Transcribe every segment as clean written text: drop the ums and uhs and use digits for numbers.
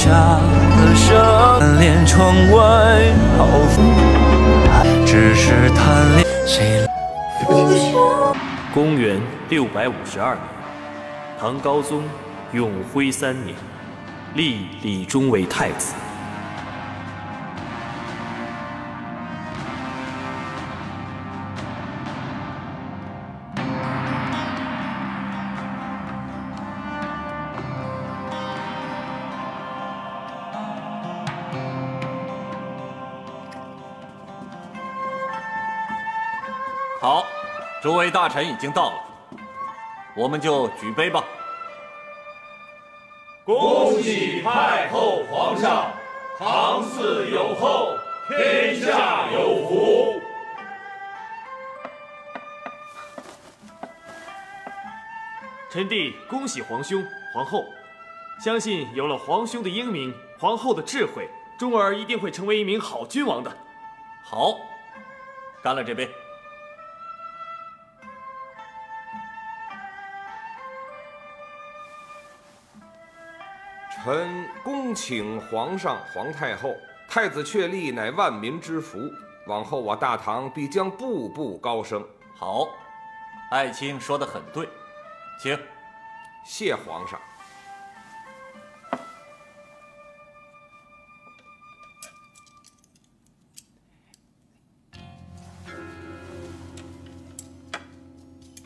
下的生恋窗外好风，只是贪恋谁？公元652年，唐高宗永徽3年，立李忠为太子。好，诸位大臣已经到了，我们就举杯吧。恭喜太后皇上，唐嗣有后，天下有福。臣弟恭喜皇兄、皇后，相信有了皇兄的英明，皇后的智慧，忠儿一定会成为一名好君王的。好，干了这杯。臣恭请皇上、皇太后，太子确立乃万民之福，往后我大唐必将步步高升。好，爱卿说得很对，请。谢皇上。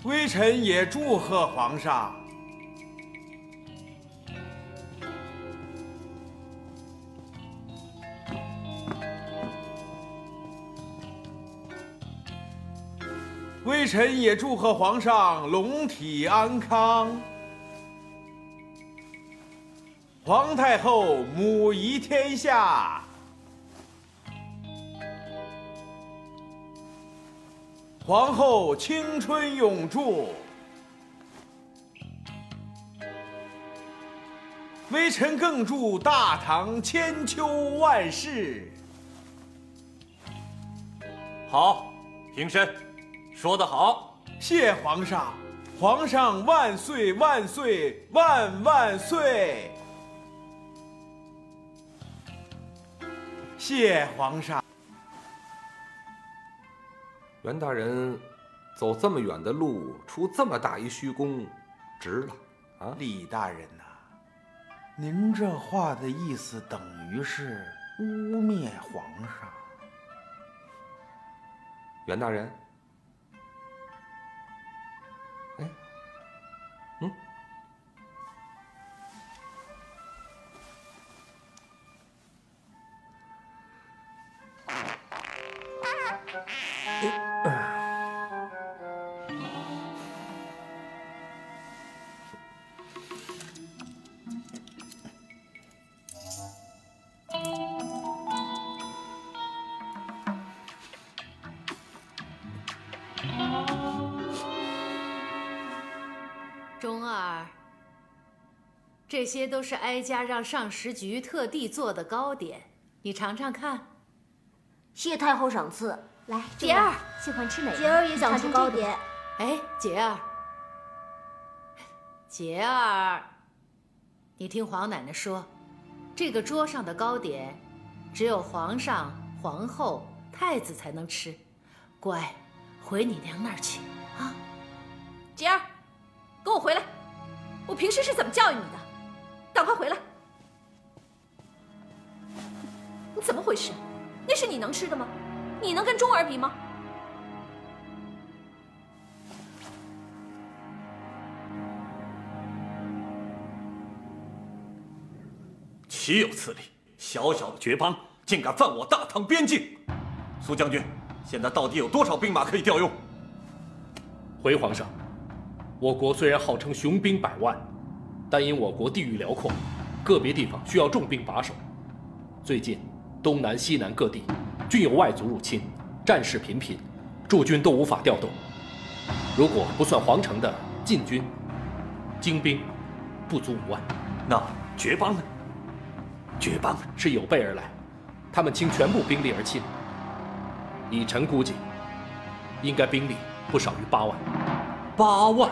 微臣也祝贺皇上。微臣也祝贺皇上龙体安康，皇太后母仪天下，皇后青春永驻。微臣更祝大唐千秋万世。好，平身。说得好，谢皇上，皇上万岁万岁万万岁！谢皇上。袁大人走这么远的路，出这么大一虚功，值了啊！李大人呐，您这话的意思等于是污蔑皇上。袁大人。钟儿，这些都是哀家让上食局特地做的糕点，你尝尝看。谢太后赏赐。来，杰儿喜欢吃哪个？杰儿也想吃糕点。哎，杰儿，杰儿，你听皇奶奶说，这个桌上的糕点，只有皇上、皇后、太子才能吃。乖，回你娘那儿去啊。杰儿，跟我回来！我平时是怎么教育你的？赶快回来！你怎么回事？那是你能吃的吗？你能跟钟儿比吗？岂有此理！小小的爵邦竟敢犯我大唐边境！苏将军，现在到底有多少兵马可以调用？回皇上，我国虽然号称雄兵100万，但因我国地域辽阔，个别地方需要重兵把守。最近，东南、西南各地均有外族入侵，战事频频，驻军都无法调动。如果不算皇城的禁军，精兵不足5万。那爵邦呢？爵邦是有备而来，他们倾全部兵力而侵。以臣估计，应该兵力不少于8万。8万！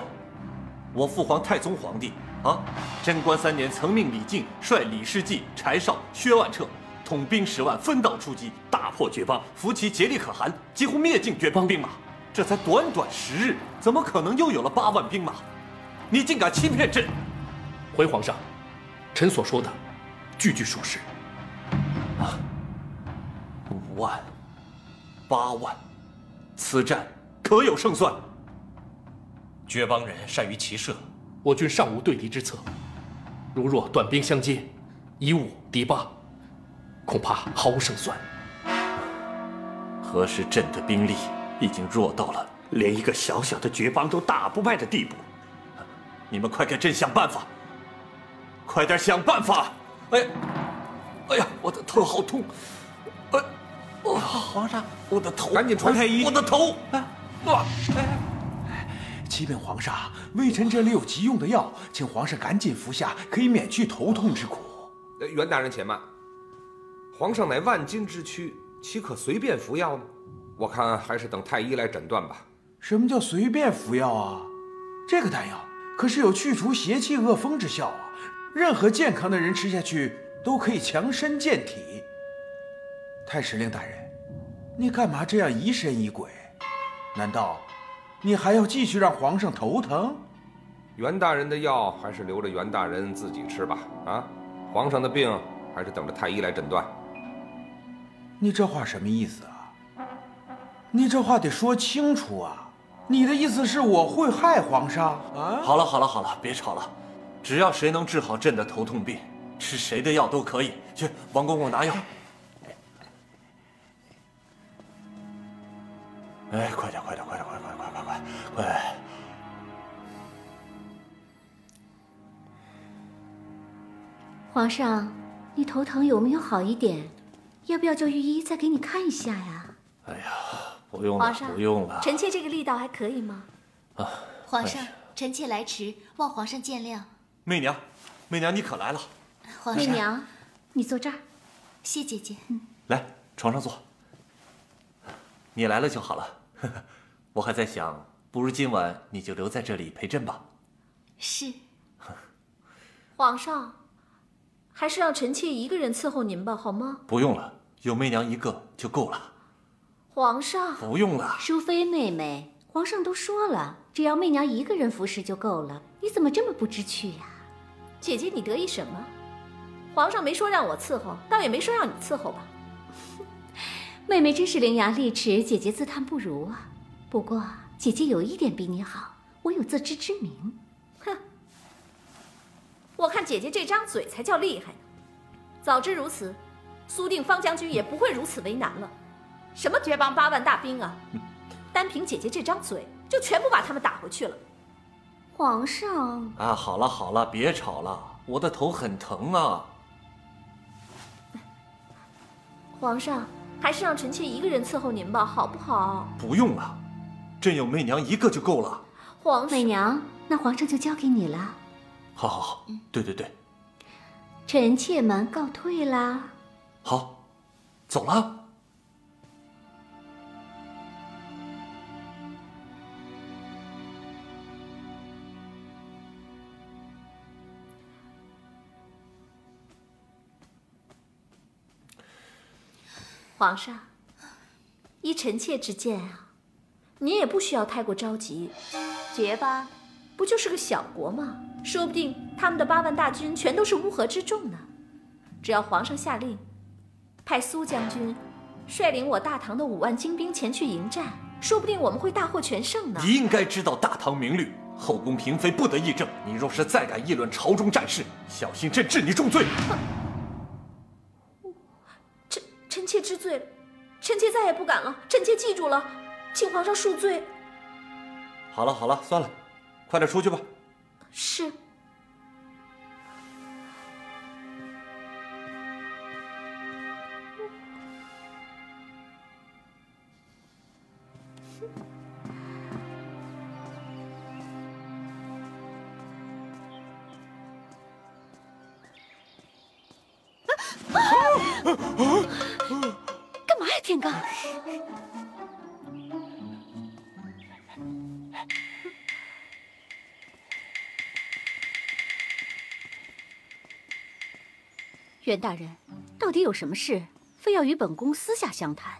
我父皇太宗皇帝啊，贞观3年曾命李靖率李世继、柴绍、薛万彻统兵10万，分道出击，大破绝帮，扶其竭力可汗，几乎灭尽绝帮兵马。这才短短10日，怎么可能又有了8万兵马？你竟敢欺骗朕！回皇上，臣所说的句句属实。啊，5万、8万，此战可有胜算？绝帮人善于骑射，我军尚无对敌之策。如若短兵相接，以5敌8，恐怕毫无胜算。何时朕的兵力已经弱到了连一个小小的绝帮都打不败的地步？你们快给朕想办法！快点想办法！哎呀，我的头好痛！皇上，我的头！赶紧传太医！我的头！启禀皇上，微臣这里有急用的药，请皇上赶紧服下，可以免去头痛之苦。袁大人且慢，皇上乃万金之躯，岂可随便服药呢？我看还是等太医来诊断吧。什么叫随便服药啊？这个丹药可是有去除邪气恶风之效啊！任何健康的人吃下去都可以强身健体。太史令大人，你干嘛这样疑神疑鬼？难道你还要继续让皇上头疼？袁大人的药还是留着袁大人自己吃吧。啊，皇上的病还是等着太医来诊断。你这话什么意思啊？你这话得说清楚啊！你的意思是我会害皇上啊？好了，别吵了。只要谁能治好朕的头痛病，吃谁的药都可以。去，王公公拿药。哎，快点！皇上，你头疼有没有好一点？要不要叫御医再给你看一下呀？哎呀，不用了。臣妾这个力道还可以吗？啊，皇上，臣妾来迟，望皇上见谅。媚娘，你可来了。皇上，媚娘，你坐这儿。谢姐姐。来，床上坐。你来了就好了。我还在想，不如今晚你就留在这里陪朕吧。是。皇上，还是让臣妾一个人伺候您吧，好吗？不用了，有媚娘一个就够了。皇上，不用了。淑妃妹妹，皇上都说了，只要媚娘一个人服侍就够了，你怎么这么不知趣呀？姐姐，你得意什么？皇上没说让我伺候，倒也没说让你伺候吧。妹妹真是伶牙俐齿，姐姐自叹不如啊。不过姐姐有一点比你好，我有自知之明。哼，我看姐姐这张嘴才叫厉害呢。早知如此，苏定方将军也不会如此为难了。什么绝帮8万大兵啊，单凭姐姐这张嘴，就全部把他们打回去了。皇上啊，好了，别吵了，我的头很疼啊。皇上，还是让臣妾一个人伺候您吧，好不好？不用了，朕有媚娘一个就够了。皇上，媚娘，那皇上就交给你了。好，对。臣妾们告退啦。好，走了。皇上，依臣妾之见啊，您也不需要太过着急。绝帮不就是个小国吗？说不定他们的8万大军全都是乌合之众呢。只要皇上下令，派苏将军率领我大唐的5万精兵前去迎战，说不定我们会大获全胜呢。你应该知道大唐明律，后宫嫔妃不得议政。你若是再敢议论朝中战事，小心朕治你重罪。臣妾知罪了，臣妾再也不敢了。臣妾记住了，请皇上恕罪。好了，算了，快点出去吧。是。干嘛呀，天罡？袁大人，到底有什么事，非要与本宫私下详谈？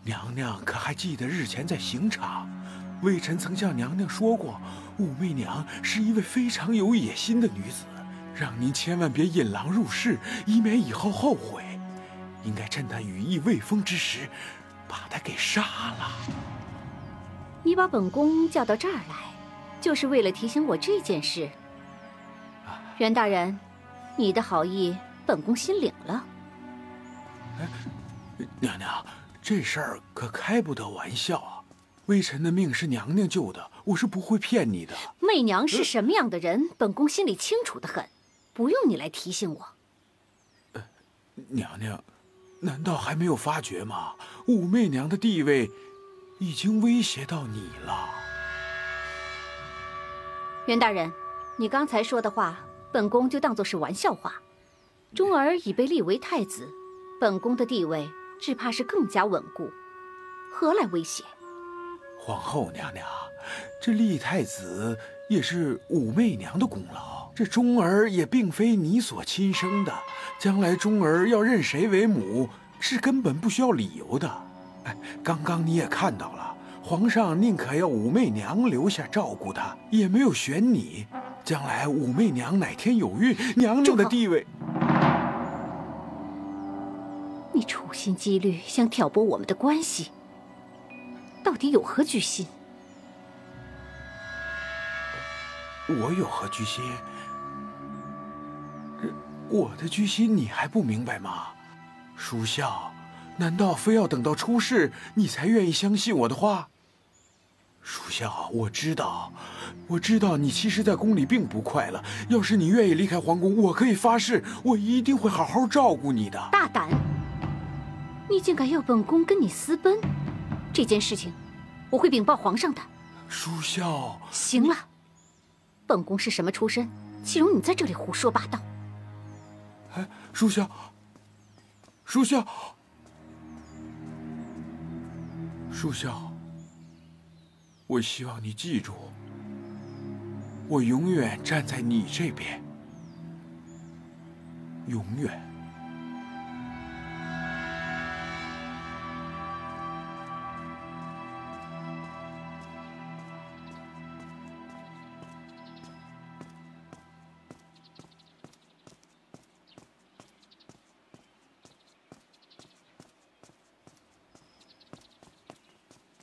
娘娘可还记得日前在刑场，微臣曾向娘娘说过，武媚娘是一位非常有野心的女子，让您千万别引狼入室，以免以后后悔。应该趁她羽翼未丰之时，把她给杀了。你把本宫叫到这儿来，就是为了提醒我这件事。袁大人，你的好意，本宫心领了。娘娘，这事儿可开不得玩笑啊！微臣的命是娘娘救的，我是不会骗你的。媚娘是什么样的人，本宫心里清楚的很，不用你来提醒我。娘娘，难道还没有发觉吗？武媚娘的地位已经威胁到你了。袁大人，你刚才说的话，本宫就当作是玩笑话。钟儿已被立为太子，本宫的地位只怕是更加稳固，何来威胁？皇后娘娘，这立太子也是武媚娘的功劳，这钟儿也并非你所亲生的，将来钟儿要认谁为母，是根本不需要理由的。刚刚你也看到了，皇上宁可要武媚娘留下照顾她，也没有选你。将来武媚娘哪天有孕，娘娘的地位……你处心积虑想挑拨我们的关系，到底有何居心？我有何居心？我的居心你还不明白吗？淑孝，难道非要等到出事你才愿意相信我的话？淑孝，我知道你其实在宫里并不快乐。要是你愿意离开皇宫，我可以发誓，我一定会好好照顾你的。大胆！你竟敢要本宫跟你私奔，这件事情我会禀报皇上的。淑孝，行了，本宫是什么出身，岂容你在这里胡说八道？淑孝，淑孝，淑孝，我希望你记住，我永远站在你这边，永远。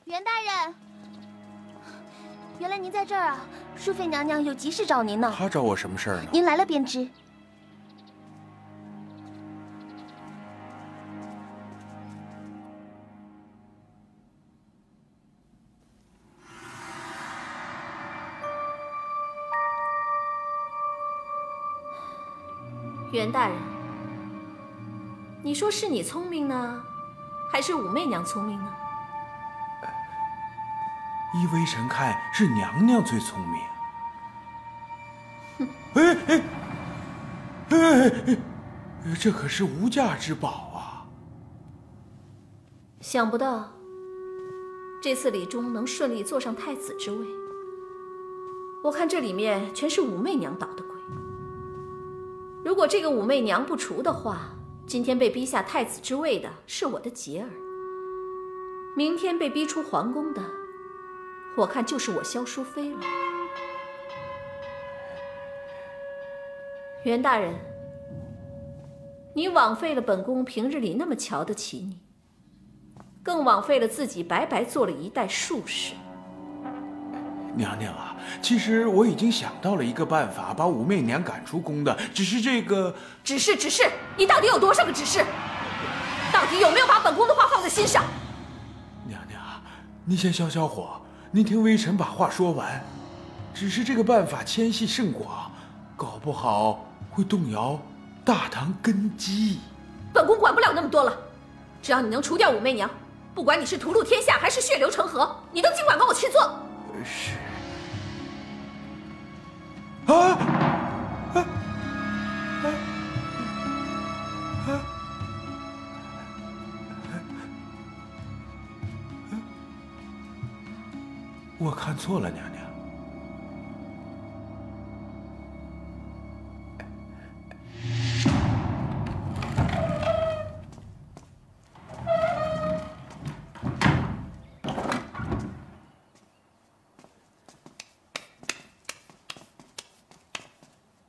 袁大人，原来您在这儿啊！淑妃娘娘有急事找您呢。她找我什么事儿呢？您来了便知。袁大人，你说是你聪明呢，还是武媚娘聪明呢？依微臣看，是娘娘最聪明。这可是无价之宝啊！想不到这次李忠能顺利坐上太子之位，我看这里面全是武媚娘捣的鬼。如果这个武媚娘不除的话，今天被逼下太子之位的是我的杰儿，明天被逼出皇宫的，我看就是我萧淑妃了。袁大人，你枉费了本宫平日里那么瞧得起你，更枉费了自己白白做了一代术士。娘娘啊，其实我已经想到了一个办法，把武媚娘赶出宫的。只是这个……指示，你到底有多少个指示？到底有没有把本宫的话放在心上？娘娘，您先消消火，您听微臣把话说完。只是这个办法牵系甚广，搞不好会动摇大唐根基。本宫管不了那么多了，只要你能除掉武媚娘，不管你是屠戮天下还是血流成河，你都尽管跟我去做。是。我看错了，娘娘。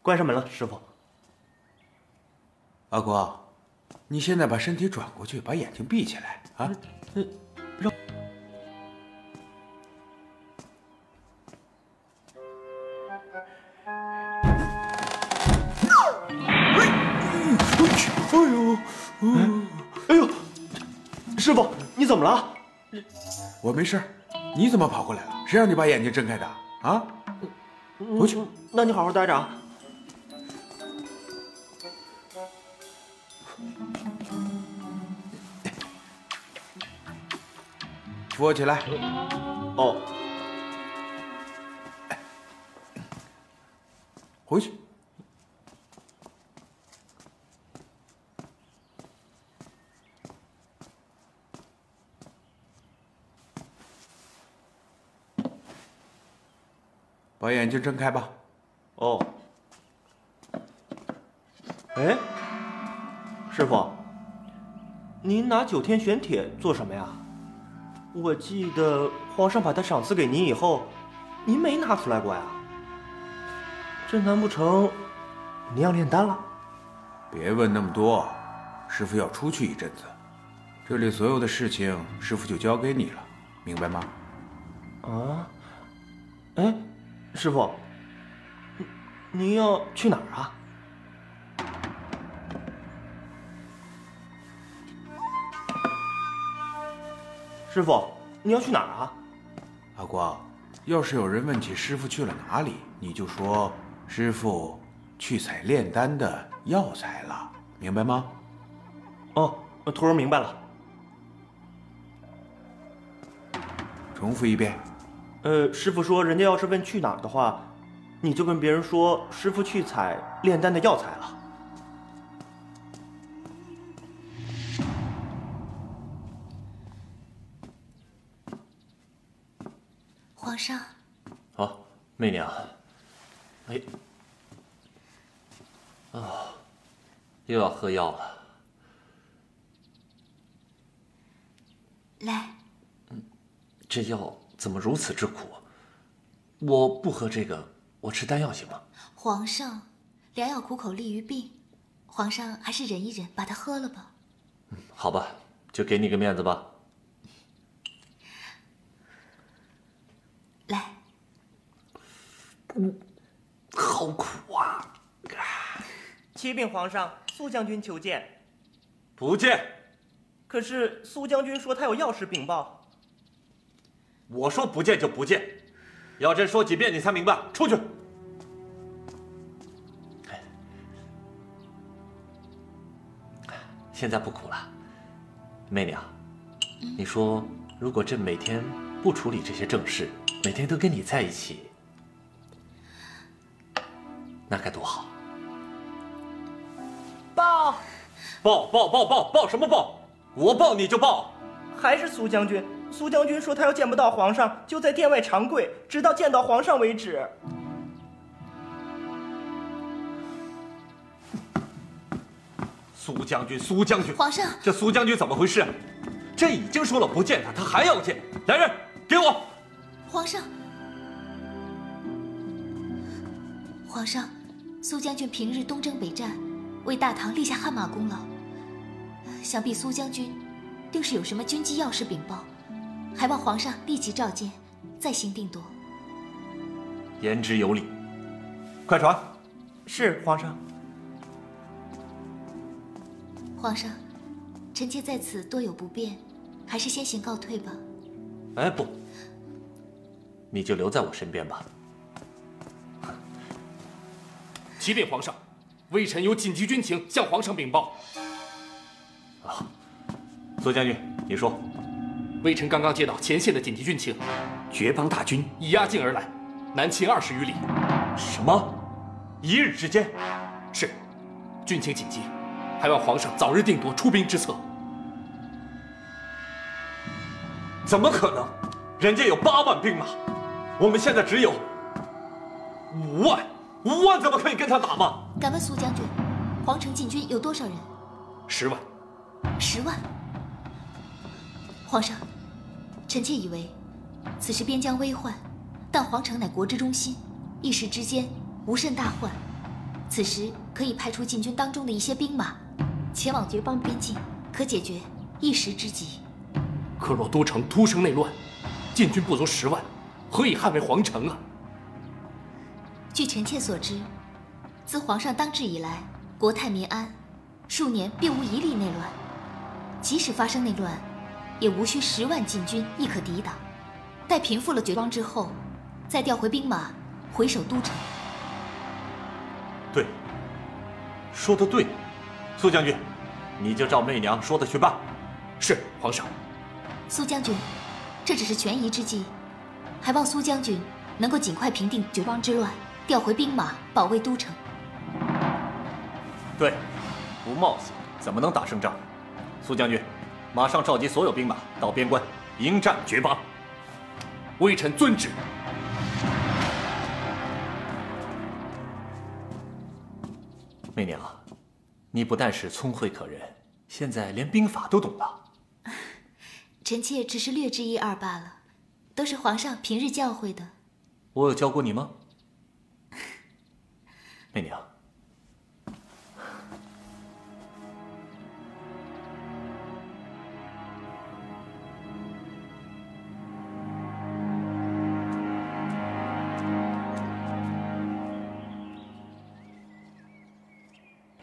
关上门了，师傅。阿国，你现在把身体转过去，把眼睛闭起来啊！让。哎呦，师傅，你怎么了？我没事，你怎么跑过来了？谁让你把眼睛睁开的啊？回去。那你好好待着啊。扶我起来。哦。回去。把眼睛睁开吧。哦。哎，师傅，您拿9天玄铁做什么呀？我记得皇上把它赏赐给您以后，您没拿出来过呀。这难不成您要炼丹了？别问那么多，师傅要出去一阵子，这里所有的事情师傅就交给你了，明白吗？啊？哎。师傅，您要去哪儿啊？师傅，你要去哪儿啊？阿光，要是有人问起师傅去了哪里，你就说师傅去采炼丹的药材了，明白吗？哦，徒儿明白了。重复一遍。师傅说，人家要是问去哪儿的话，你就跟别人说师傅去采炼丹的药材了。皇上。好，媚娘。哎，又要喝药了。来。这药怎么如此之苦？我不喝这个，我吃丹药行吗？皇上，良药苦口利于病，皇上还是忍一忍，把它喝了吧。好吧，就给你个面子吧。来。好苦啊！启禀皇上，苏将军求见。不见。可是苏将军说他有要事禀报。我说不见就不见，要真说几遍你才明白。出去。现在不苦了，媚娘，你说如果朕每天不处理这些正事，每天都跟你在一起，那该多好。报什么报？我报你就报。还是苏将军。苏将军说他要见不到皇上，就在殿外长跪，直到见到皇上为止。苏将军，皇上，这苏将军怎么回事？朕已经说了不见他，他还要见。来人，给我！皇上，苏将军平日东征北战，为大唐立下汗马功劳，想必苏将军定是有什么军机要事禀报。还望皇上立即召见，再行定夺。言之有理，快传。是皇上。皇上，臣妾在此多有不便，还是先行告退吧。哎不，你就留在我身边吧。启禀皇上，微臣有紧急军情向皇上禀报。苏将军，你说。微臣刚刚接到前线的紧急军情，绝邦大军已压境而来，南侵20余里。什么？1日之间？是，军情紧急，还望皇上早日定夺出兵之策。怎么可能？人家有8万兵马，我们现在只有5万，5万怎么可以跟他打吗？敢问苏将军，皇城禁军有多少人？10万。10万。皇上，臣妾以为，此时边疆危患，但皇城乃国之中心，一时之间无甚大患。此时可以派出禁军当中的一些兵马，前往绝邦边境，可解决一时之急。可若都城突生内乱，禁军不足10万，何以捍卫皇城啊？据臣妾所知，自皇上当制以来，国泰民安，数年并无一例内乱。即使发生内乱，也无需10万禁军亦可抵挡。待平复了绝邦之后，再调回兵马，回守都城。对，说得对，苏将军，你就照媚娘说的去办。是，皇上。苏将军，这只是权宜之计，还望苏将军能够尽快平定绝邦之乱，调回兵马保卫都城。对，不冒险怎么能打胜仗？苏将军，马上召集所有兵马到边关迎战绝邦。微臣遵旨。媚娘，你不但是聪慧可人，现在连兵法都懂了。臣妾只是略知一二罢了，都是皇上平日教诲的。我有教过你吗？媚娘，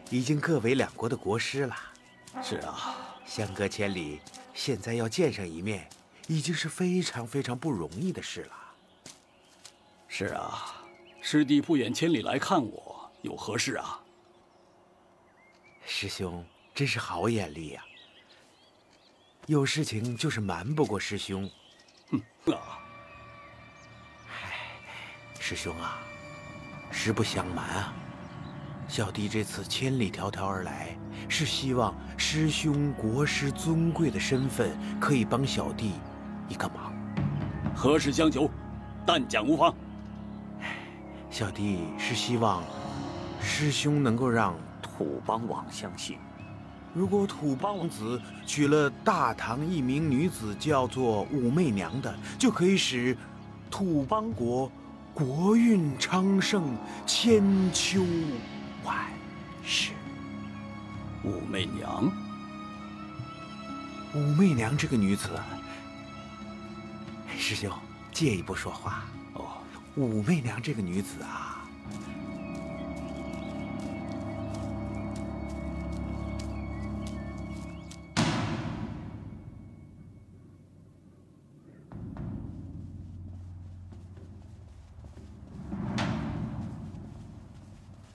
已经各为两国的国师了。是啊，相隔千里，现在要见上一面，已经是非常非常不容易的事了。是啊，师弟不远千里来看我，有何事啊？师兄真是好眼力呀！有事情就是瞒不过师兄。师兄啊，实不相瞒啊，小弟这次千里迢迢而来，是希望师兄国师尊贵的身份可以帮小弟一个忙。何事相求？但讲无妨。小弟是希望师兄能够让土邦王相信，如果土邦王子娶了大唐一名女子叫做武媚娘的，就可以使土邦国国运昌盛，千秋万世。武媚娘，武媚娘这个女子，师兄借一步说话。武媚娘这个女子啊，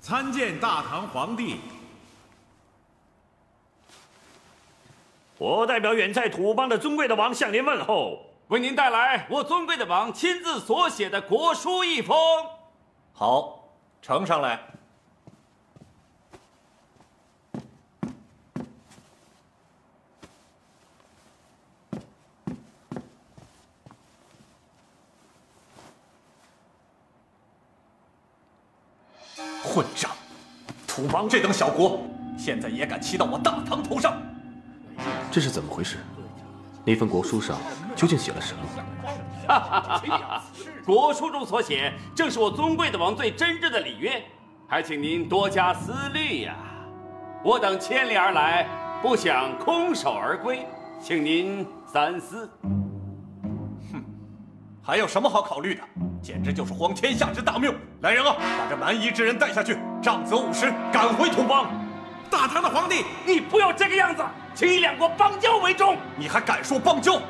参见大唐皇帝。我代表远在土邦的尊贵的王向您问候。为您带来我尊贵的王亲自所写的国书一封。好，呈上来。混账！土邦这等小国，现在也敢骑到我大唐头上！这是怎么回事？那份国书上究竟写了什么？哈哈哈哈！国书中所写，正是我尊贵的王最真挚的礼约，还请您多加思虑呀。我等千里而来，不想空手而归，请您三思。哼，还有什么好考虑的？简直就是荒天下之大谬！来人啊，把这蛮夷之人带下去，杖责50，赶回土邦。大唐的皇帝，你不要这个样子，请以两国邦交为重。你还敢说邦交？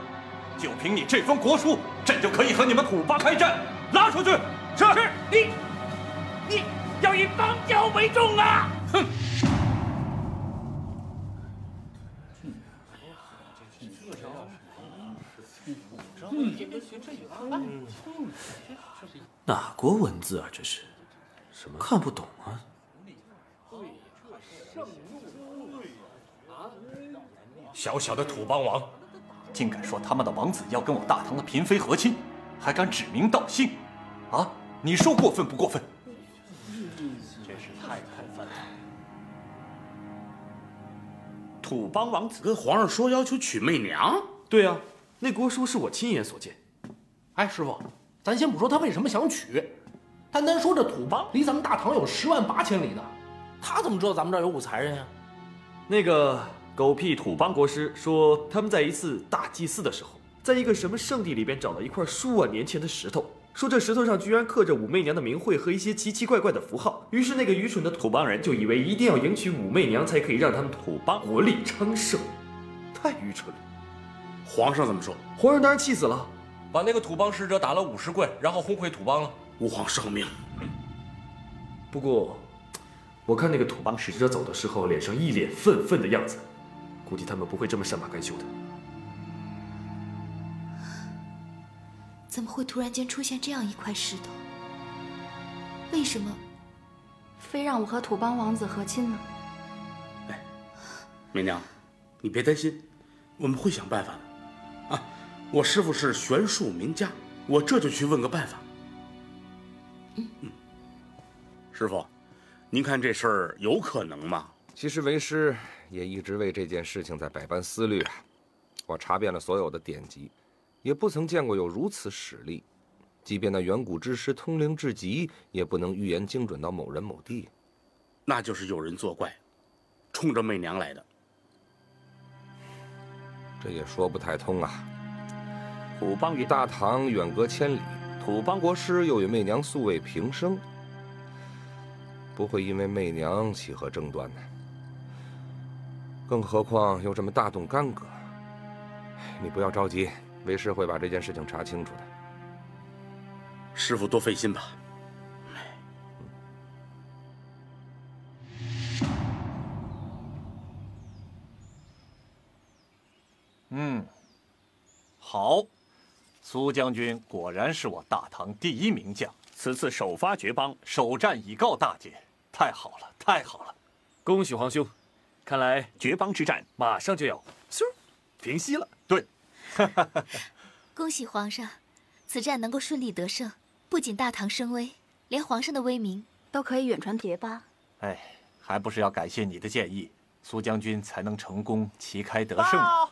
就凭你这封国书，朕就可以和你们土邦开战！拉出去！是，你要以邦交为重啊！哼！哪国文字啊？这是什么？看不懂啊！小小的土邦王，竟敢说他们的王子要跟我大唐的嫔妃和亲，还敢指名道姓，啊？你说过分不过分？真是太过分了！土邦王子跟皇上说要求娶媚娘？对啊，那国书是我亲眼所见。哎，师傅，咱先不说他为什么想娶，他能说这土邦离咱们大唐有108000里呢？他怎么知道咱们这儿有武才人呀？那个狗屁土邦国师说，他们在一次大祭祀的时候，在一个什么圣地里边找到一块数万年前的石头，说这石头上居然刻着武媚娘的名讳和一些奇奇怪怪的符号。于是那个愚蠢的土邦人就以为一定要迎娶武媚娘才可以让他们土邦国力昌盛，太愚蠢了。皇上怎么说？皇上当然气死了，把那个土邦使者打了50棍，然后轰回土邦了。吾皇圣命。不过，我看那个土邦使者走的时候，脸上一脸愤愤的样子，估计他们不会这么善罢甘休的。怎么会突然间出现这样一块石头？为什么非让我和土邦王子和亲呢？哎，媚娘，你别担心，我们会想办法的。啊，我师父是玄术名家，我这就去问个办法。师父，您看这事儿有可能吗？其实为师也一直为这件事情在百般思虑啊。我查遍了所有的典籍，也不曾见过有如此实力。即便那远古之师通灵至极，也不能预言精准到某人某地。那就是有人作怪，冲着媚娘来的。这也说不太通啊。土邦与大唐远隔千里，土邦国师又与媚娘素未平生，不会因为媚娘起何争端呢？更何况又这么大动干戈。你不要着急，为师会把这件事情查清楚的。师父多费心吧。好，苏将军果然是我大唐第一名将，此次首发绝邦，首战已告大捷，太好了，太好了！恭喜皇兄，看来绝邦之战马上就要平息了。对，恭喜皇上，此战能够顺利得胜，不仅大唐声威，连皇上的威名都可以远传结巴。哎，还不是要感谢你的建议，苏将军才能成功旗开得胜啊！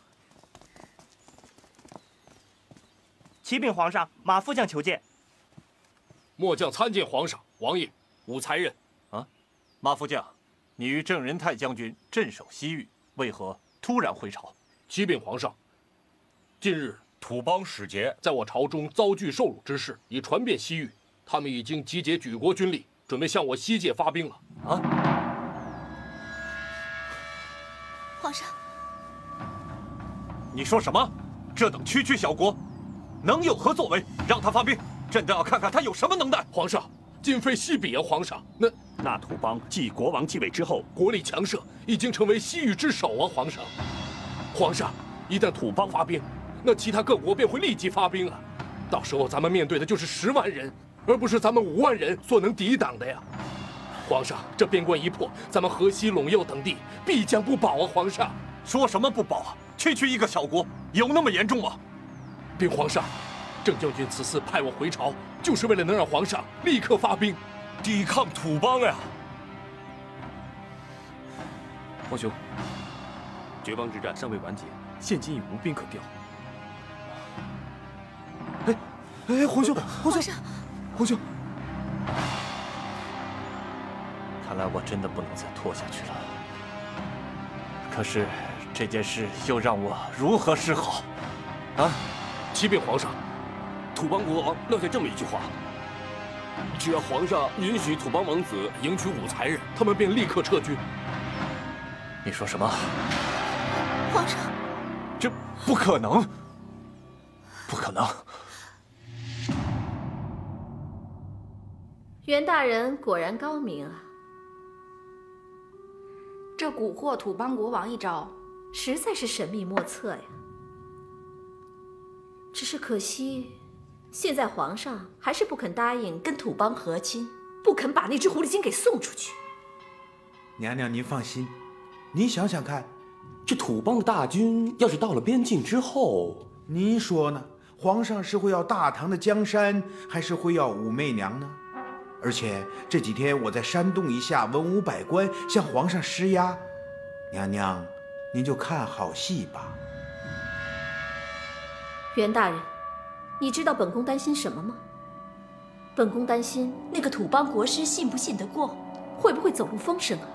启禀皇上，马副将求见。末将参见皇上、王爷。武才人啊，马副将，你与郑仁泰将军镇守西域，为何突然回朝？启禀皇上，近日土邦使节在我朝中遭拒受辱之事已传遍西域，他们已经集结举国军力，准备向我西界发兵了。啊！皇上，你说什么？这等区区小国，能有何作为？让他发兵，朕倒要看看他有什么能耐。皇上，今非昔比啊！皇上，那土邦继国王继位之后，国力强盛，已经成为西域之首啊！皇上，皇上，一旦土邦发兵，那其他各国便会立即发兵啊！到时候咱们面对的就是10万人，而不是咱们5万人所能抵挡的呀！皇上，这边关一破，咱们河西、陇右等地必将不保啊！皇上，说什么不保啊？区区一个小国，有那么严重吗？禀皇上，郑将军此次派我回朝，就是为了能让皇上立刻发兵，抵抗土邦呀！皇兄，绝邦之战尚未完结，现今已无兵可调。哎，皇兄，皇兄，皇兄！看来我真的不能再拖下去了。可是这件事又让我如何是好？啊！启禀皇上，土邦国王撂下这么一句话：只要皇上允许土邦王子迎娶武才人，他们便立刻撤军。你说什么？皇上，这不可能，不可能！袁大人果然高明啊！这蛊惑土邦国王一招，实在是神秘莫测呀。只是可惜，现在皇上还是不肯答应跟土邦和亲，不肯把那只狐狸精给送出去。娘娘，您放心，您想想看，这土邦的大军要是到了边境之后，您说呢？皇上是会要大唐的江山，还是会要武媚娘呢？而且这几天我在煽动一下文武百官向皇上施压，娘娘，您就看好戏吧。袁大人，你知道本宫担心什么吗？本宫担心那个土邦国师信不信得过，会不会走漏风声啊？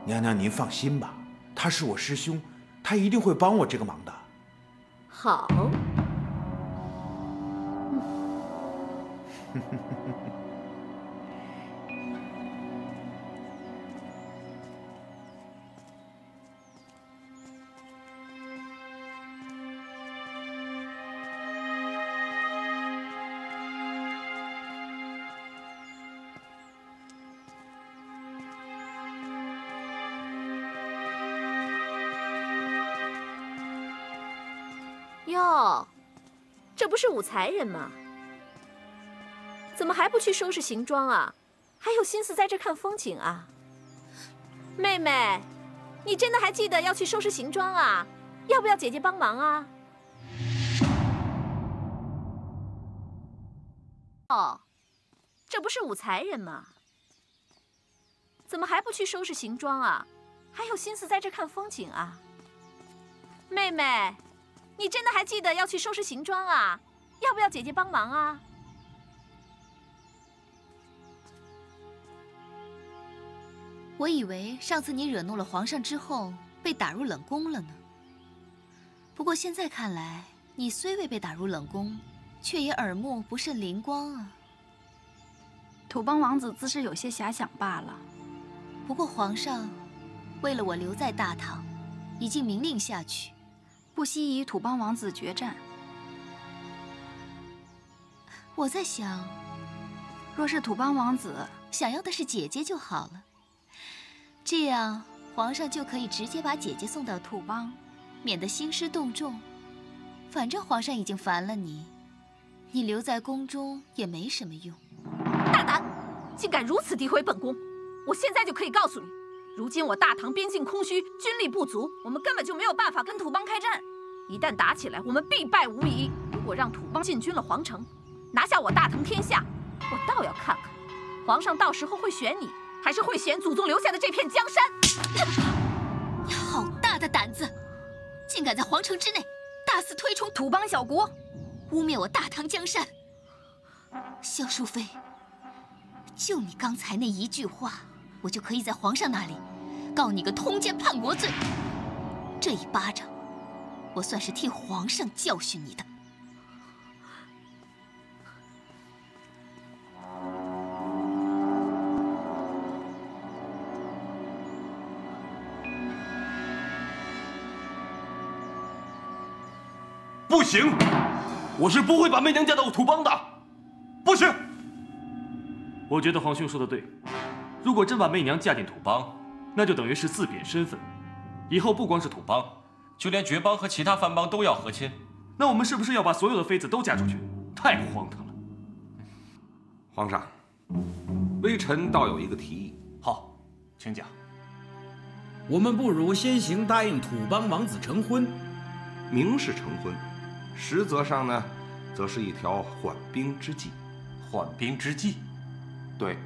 娘娘您放心吧，他是我师兄，他一定会帮我这个忙的。好。哟，这不是武才人吗？怎么还不去收拾行装啊？还有心思在这看风景啊？妹妹，你真的还记得要去收拾行装啊？要不要姐姐帮忙啊？哦，这不是武才人吗？怎么还不去收拾行装啊？还有心思在这看风景啊？妹妹。你真的还记得要去收拾行装啊？要不要姐姐帮忙啊？我以为上次你惹怒了皇上之后被打入冷宫了呢。不过现在看来，你虽未被打入冷宫，却也耳目不甚灵光啊。土邦王子自是有些遐想罢了。不过皇上为了我留在大唐，已经明令下去。不惜与土邦王子决战。我在想，若是土邦王子想要的是姐姐就好了，这样皇上就可以直接把姐姐送到土邦，免得兴师动众。反正皇上已经烦了你，你留在宫中也没什么用。大胆，竟敢如此诋毁本宫！我现在就可以告诉你。如今我大唐边境空虚，军力不足，我们根本就没有办法跟土邦开战。一旦打起来，我们必败无疑。如果让土邦进军了皇城，拿下我大唐天下，我倒要看看皇上到时候会选你，还是会选祖宗留下的这片江山。你好大的胆子，竟敢在皇城之内大肆推崇土邦小国，污蔑我大唐江山。萧淑妃，就你刚才那一句话，我就可以在皇上那里告你个通奸叛国罪。这一巴掌，我算是替皇上教训你的。不行，我是不会把媚娘嫁到土邦的，不行。我觉得皇兄说的对，如果真把媚娘嫁进土邦，那就等于是自贬身份，以后不光是土邦，就连绝邦和其他藩邦都要和亲。那我们是不是要把所有的妃子都嫁出去？太荒唐了。皇上，微臣倒有一个提议。好，请讲。我们不如先行答应土邦王子成婚，明是成婚，实则上呢，则是一条缓兵之计。缓兵之计？对。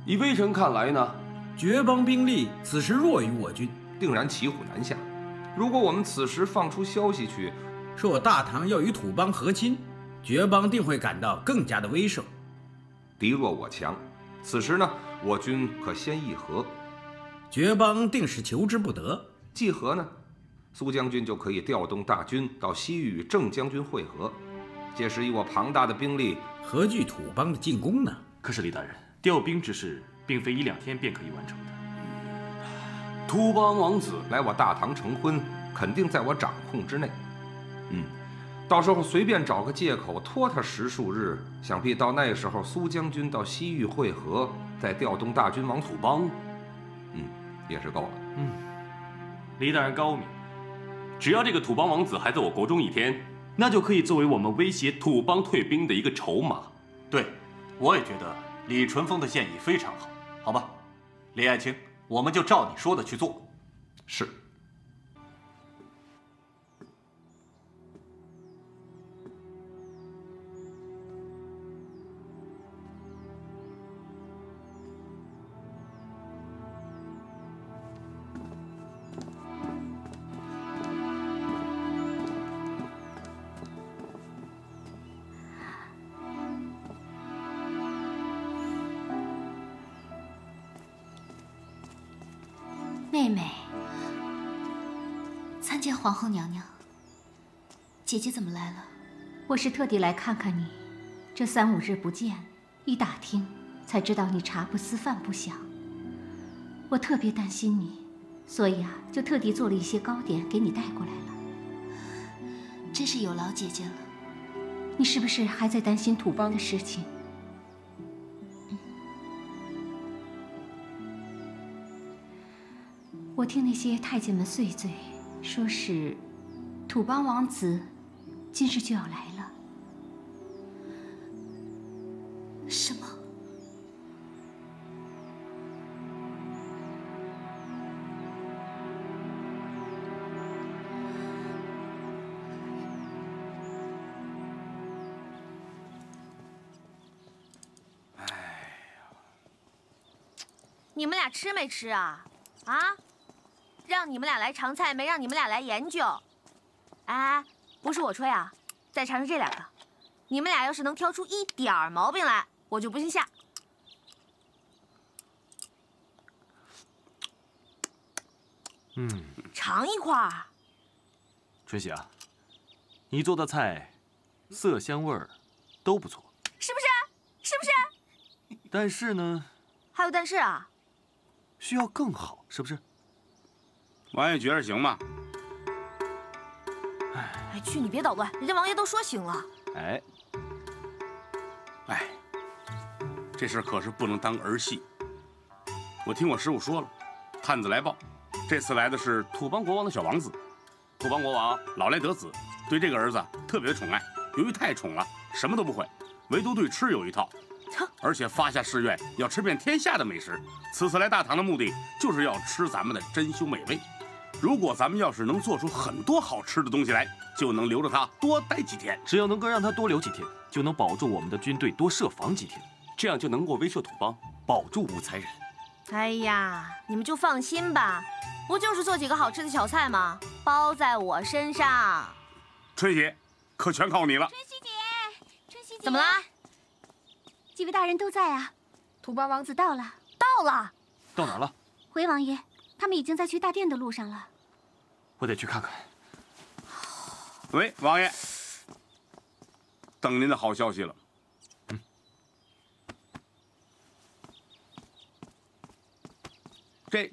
以微臣看来呢，绝邦兵力此时弱于我军，定然骑虎难下。如果我们此时放出消息去，说我大唐要与土邦和亲，绝邦定会感到更加的威慑。敌弱我强，此时呢，我军可先议和，绝邦定是求之不得。议和呢，苏将军就可以调动大军到西域与郑将军会合，届时以我庞大的兵力，何惧土邦的进攻呢？可是李大人，调兵之事并非1-2天便可以完成的。土邦王子来我大唐成婚，肯定在我掌控之内。到时候随便找个借口拖他10数日，想必到那时候苏将军到西域会合，再调动大军往土邦，也是够了。李大人高明，只要这个土邦王子还在我国中1天，那就可以作为我们威胁土邦退兵的一个筹码。对，我也觉得李淳风的建议非常好。好吧，李爱卿，我们就照你说的去做。是。妹妹，参见皇后娘娘。姐姐怎么来了？我是特地来看看你，这3、5日不见，一打听才知道你茶不思饭不想。我特别担心你，所以就特地做了一些糕点给你带过来了。真是有劳姐姐了。你是不是还在担心土邦的事情？我听那些太监们碎嘴，说是土邦王子今日就要来了。什么？你们俩吃没吃啊？啊？让你们俩来尝菜，没让你们俩来研究。哎，不是我吹啊，再尝尝这2个，你们俩要是能挑出一点毛病来，我就不信下。尝一块儿。春喜啊，你做的菜，色香味儿都不错，是不是？是不是？但是呢，还有但是啊，需要更好，是不是？王爷觉着行吗？哎，去你别捣乱，人家王爷都说行了。哎，这事可是不能当儿戏。我听我师傅说了，探子来报，这次来的是土邦国王的小王子。土邦国王老来得子，对这个儿子特别的宠爱。由于太宠了，什么都不会，唯独对吃有一套，而且发下誓愿要吃遍天下的美食。此次来大唐的目的，就是要吃咱们的珍馐美味。如果咱们要是能做出很多好吃的东西来，就能留着他多待几天。只要能够让他多留几天，就能保住我们的军队多设防几天，这样就能够威慑土邦，保住武才人。哎呀，你们就放心吧，不就是做几个好吃的小菜吗？包在我身上。春喜，可全靠你了。春喜姐，怎么了？几位大人都在啊，土邦王子到了。到了？到哪儿了？回王爷，他们已经在去大殿的路上了。我得去看看。喂，王爷，等您的好消息了。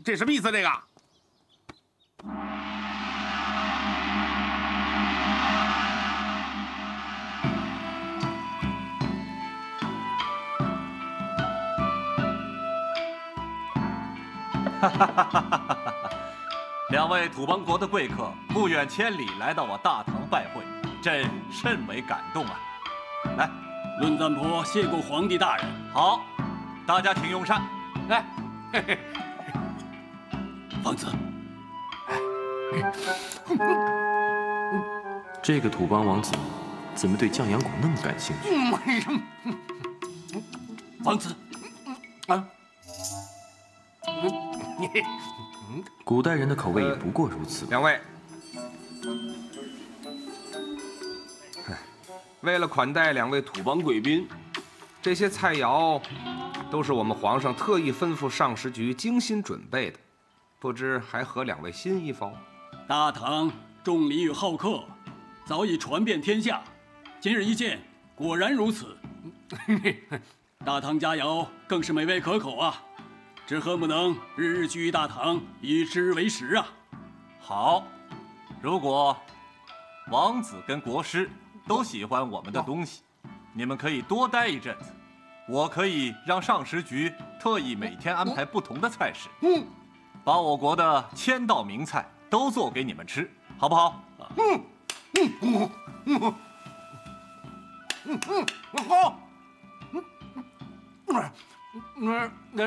这什么意思？这个？哈哈哈哈哈！2位土邦国的贵客不远千里来到我大唐拜会，朕甚为感动啊！来，论赞婆谢过皇帝大人。好，大家请用膳。来，嘿嘿，王子，这个土邦王子怎么对酱羊骨那么感兴趣？为什么？王子，古代人的口味也不过如此。2位，为了款待2位土邦贵宾，这些菜肴都是我们皇上特意吩咐上食局精心准备的，不知还合2位心意否？大唐重礼与好客早已传遍天下，今日一见，果然如此。大唐佳肴更是美味可口啊！只恨不能日日居于大唐，以之为食啊！好，如果王子跟国师都喜欢我们的东西，你们可以多待一阵子。我可以让上食局特意每天安排不同的菜式，把我国的1000道名菜都做给你们吃，好不好？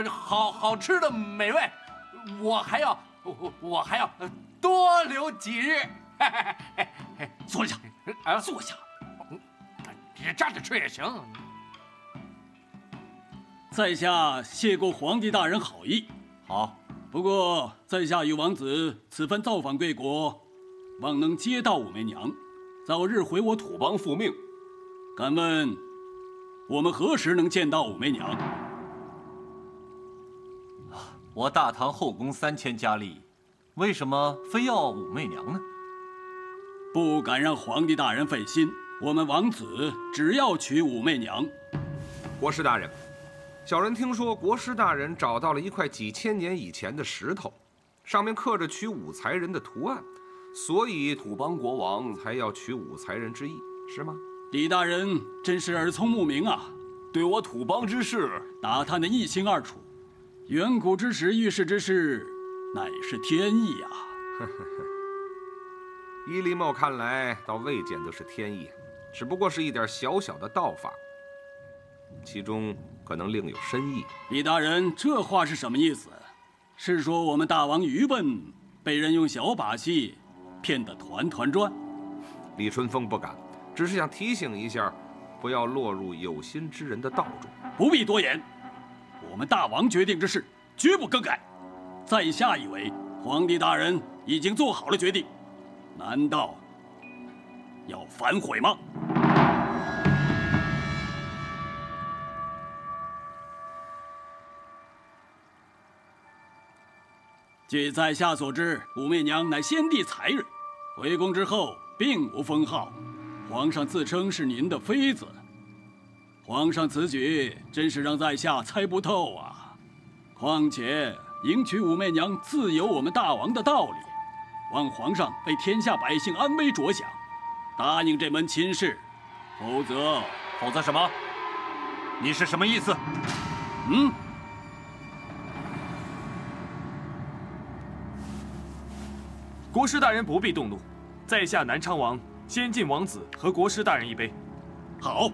好好吃的美味，我还要多留几日。坐下，坐下。站着吃也行。在下谢过皇帝大人好意。好，不过在下与王子此番造访贵国，望能接到武媚娘，早日回我土邦复命。敢问，我们何时能见到武媚娘？我大唐后宫3000佳丽，为什么非要武媚娘呢？不敢让皇帝大人费心，我们王子只要娶武媚娘。国师大人，小人听说国师大人找到了一块几千年以前的石头，上面刻着娶武才人的图案，所以土邦国王才要娶武才人之意，是吗？李大人真是耳聪目明啊，对我土邦之事打探得一清二楚。远古之时遇事之事，乃是天意呀。依李某看来，倒未见得是天意，只不过是一点小小的道法，其中可能另有深意。李大人，这话是什么意思？是说我们大王愚笨，被人用小把戏骗得团团转？李春风不敢，只是想提醒一下，不要落入有心之人的道中。不必多言，我们大王决定之事，绝不更改。在下以为，皇帝大人已经做好了决定，难道要反悔吗？据在下所知，武媚娘乃先帝才人，回宫之后并无封号，皇上自称是您的妃子。皇上此举真是让在下猜不透啊！况且迎娶武媚娘自有我们大王的道理，望皇上为天下百姓安危着想，答应这门亲事，否则什么？你是什么意思？国师大人不必动怒，在下南昌王先进王子和国师大人一杯。好。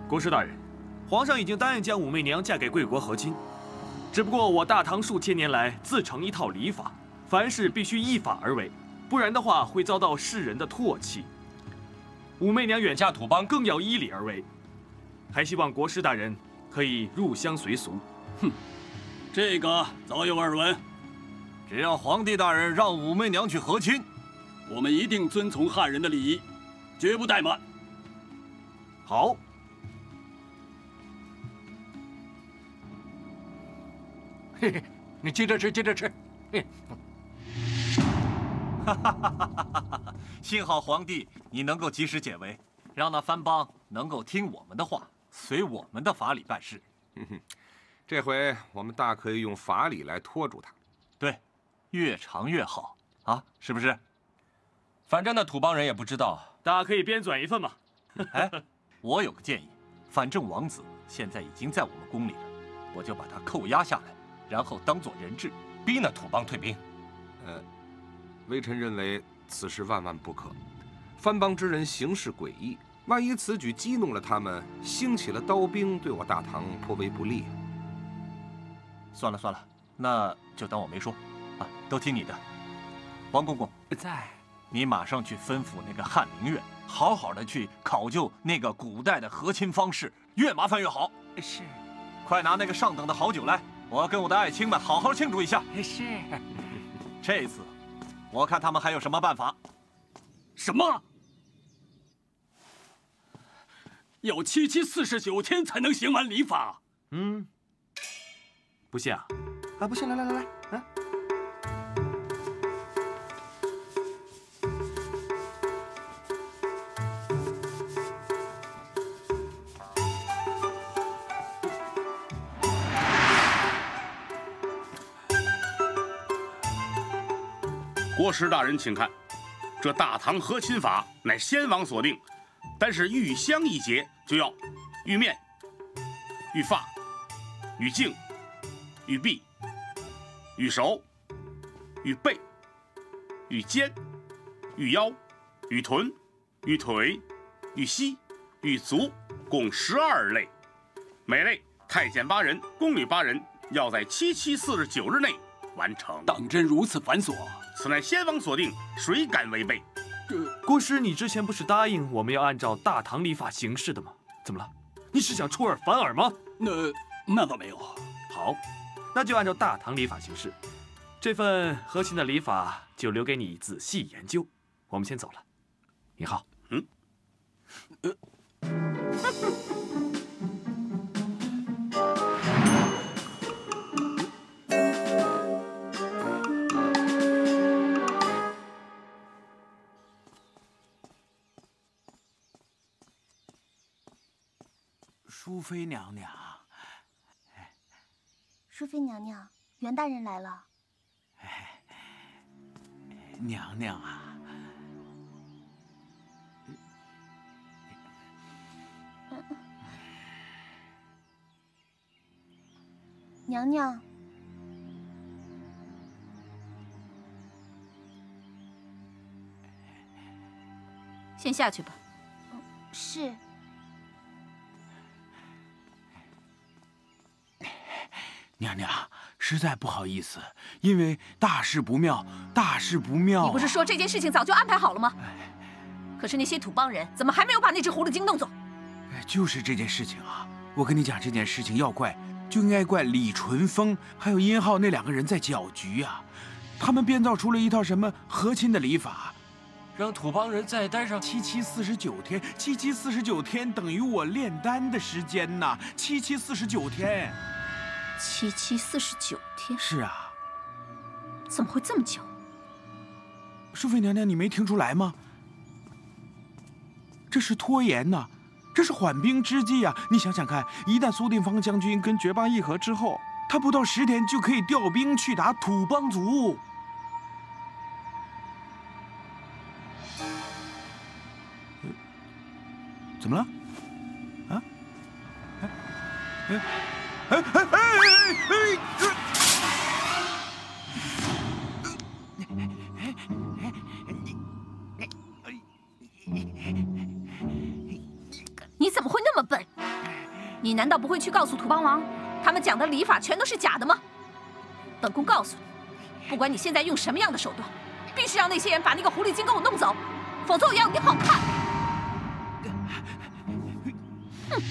国师大人，皇上已经答应将武媚娘嫁给贵国和亲，只不过我大唐数千年来自成一套礼法，凡事必须依法而为，不然的话会遭到世人的唾弃。武媚娘远嫁土邦，更要依礼而为，还希望国师大人可以入乡随俗。这个早有耳闻。只要皇帝大人让武媚娘去和亲，我们一定遵从汉人的礼仪，绝不怠慢。好。嘿嘿，你接着吃，接着吃。幸好皇帝你能够及时解围，让那藩邦能够听我们的话，随我们的法理办事。这回我们大可以用法理来拖住他。对，越长越好啊，是不是？反正那土邦人也不知道，大家可以编纂一份嘛。哎，我有个建议，反正王子现在已经在我们宫里了，我就把他扣押下来，然后当做人质，逼那土邦退兵。微臣认为此事万万不可。藩邦之人行事诡异，万一此举激怒了他们，兴起了刀兵，对我大唐颇为不利。算了算了，那就当我没说，啊，都听你的。王公公在，你马上去吩咐那个翰林院，好好的去考究那个古代的和亲方式，越麻烦越好。是，快拿那个上等的好酒来，我要跟我的爱卿们好好庆祝一下。是，这次我看他们还有什么办法。什么？要7期49天才能行完礼法？不信啊？啊，不信，来，啊！国师大人，请看，这大唐和亲法乃先王所定，但是玉香一节就要玉面、玉发、玉颈、玉臂、玉手、玉背、玉肩、玉腰、玉臀、玉腿、玉膝、玉足，共12类，每类太监8人，宫女8人，要在7期49日内完成。当真如此繁琐？此乃先王所定，谁敢违背？国师，你之前不是答应我们要按照大唐礼法行事的吗？怎么了？你是想出尔反尔吗？那倒没有。好，那就按照大唐礼法行事。这份和亲的礼法就留给你仔细研究。我们先走了。尹浩。淑妃娘娘，淑妃娘娘，袁大人来了。娘娘啊，娘娘，先下去吧。是。娘娘，实在不好意思，因为大事不妙，大事不妙啊。你不是说这件事情早就安排好了吗？可是那些土邦人怎么还没有把那只狐狸精弄走？就是这件事情啊！我跟你讲，这件事情要怪，就应该怪李淳风还有殷浩那2个人在搅局啊！他们编造出了一套什么和亲的礼法，让土邦人再待上749天，749天等于我炼丹的时间呐，749天。749天。是啊。怎么会这么久？淑妃娘娘，你没听出来吗？这是拖延呐，这是缓兵之计呀！你想想看，一旦苏定方将军跟绝邦议和之后，他不到10天就可以调兵去打土邦族。怎么了？啊？你怎么会那么笨？你难道不会去告诉土邦王，他们讲的礼法全都是假的吗？本宫告诉你，不管你现在用什么样的手段，必须让那些人把那个狐狸精给我弄走，否则我要你好看。哼！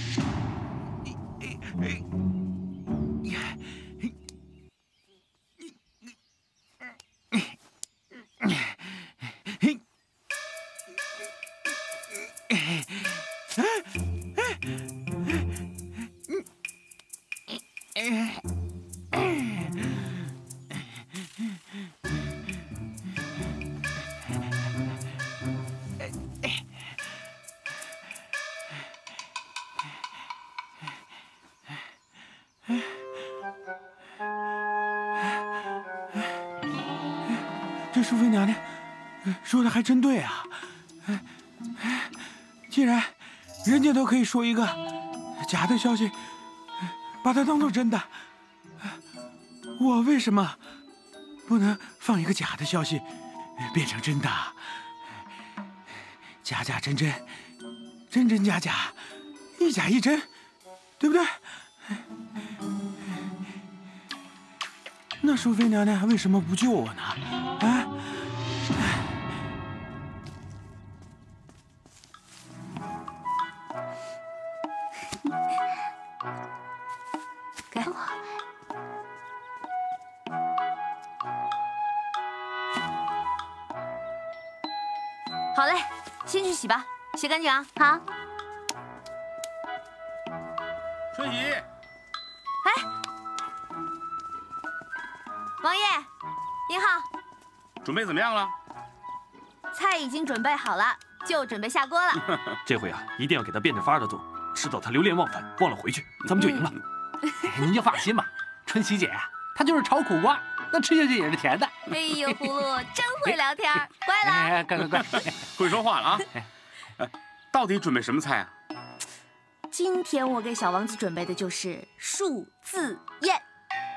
这淑妃娘娘说的还真对啊！既然人家都可以说一个假的消息，把它当做真的，我为什么不能放一个假的消息变成真的？假假真真，真真假假，一假一真，对不对？那淑妃娘娘为什么不救我呢？啊？给我。好嘞，先去洗吧，洗干净啊。好。春姨。哎，王爷，您好。准备怎么样了？菜已经准备好了，就准备下锅了。这回啊，一定要给他变着法的做，吃到他流连忘返，忘了回去，咱们就赢了。您就放心吧，春喜姐呀，她就是炒苦瓜，那吃下去也是甜的。哎呦，葫芦真会聊天，乖了。乖，会说话了啊！到底准备什么菜啊？今天我给小王子准备的就是数字宴。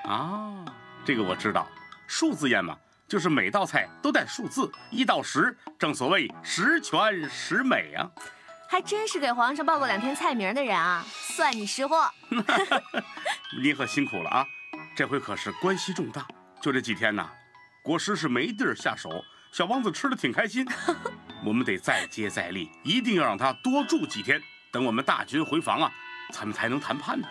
啊，这个我知道，数字宴嘛，就是每道菜都带数字，1到10，正所谓十全十美啊。还真是给皇上报过2天菜名的人啊，算你识货。您可辛苦了啊，这回可是关系重大，就这几天呐，国师是没地儿下手，小王子吃得挺开心。我们得再接再厉，一定要让他多住几天，等我们大军回防啊，咱们才能谈判呢。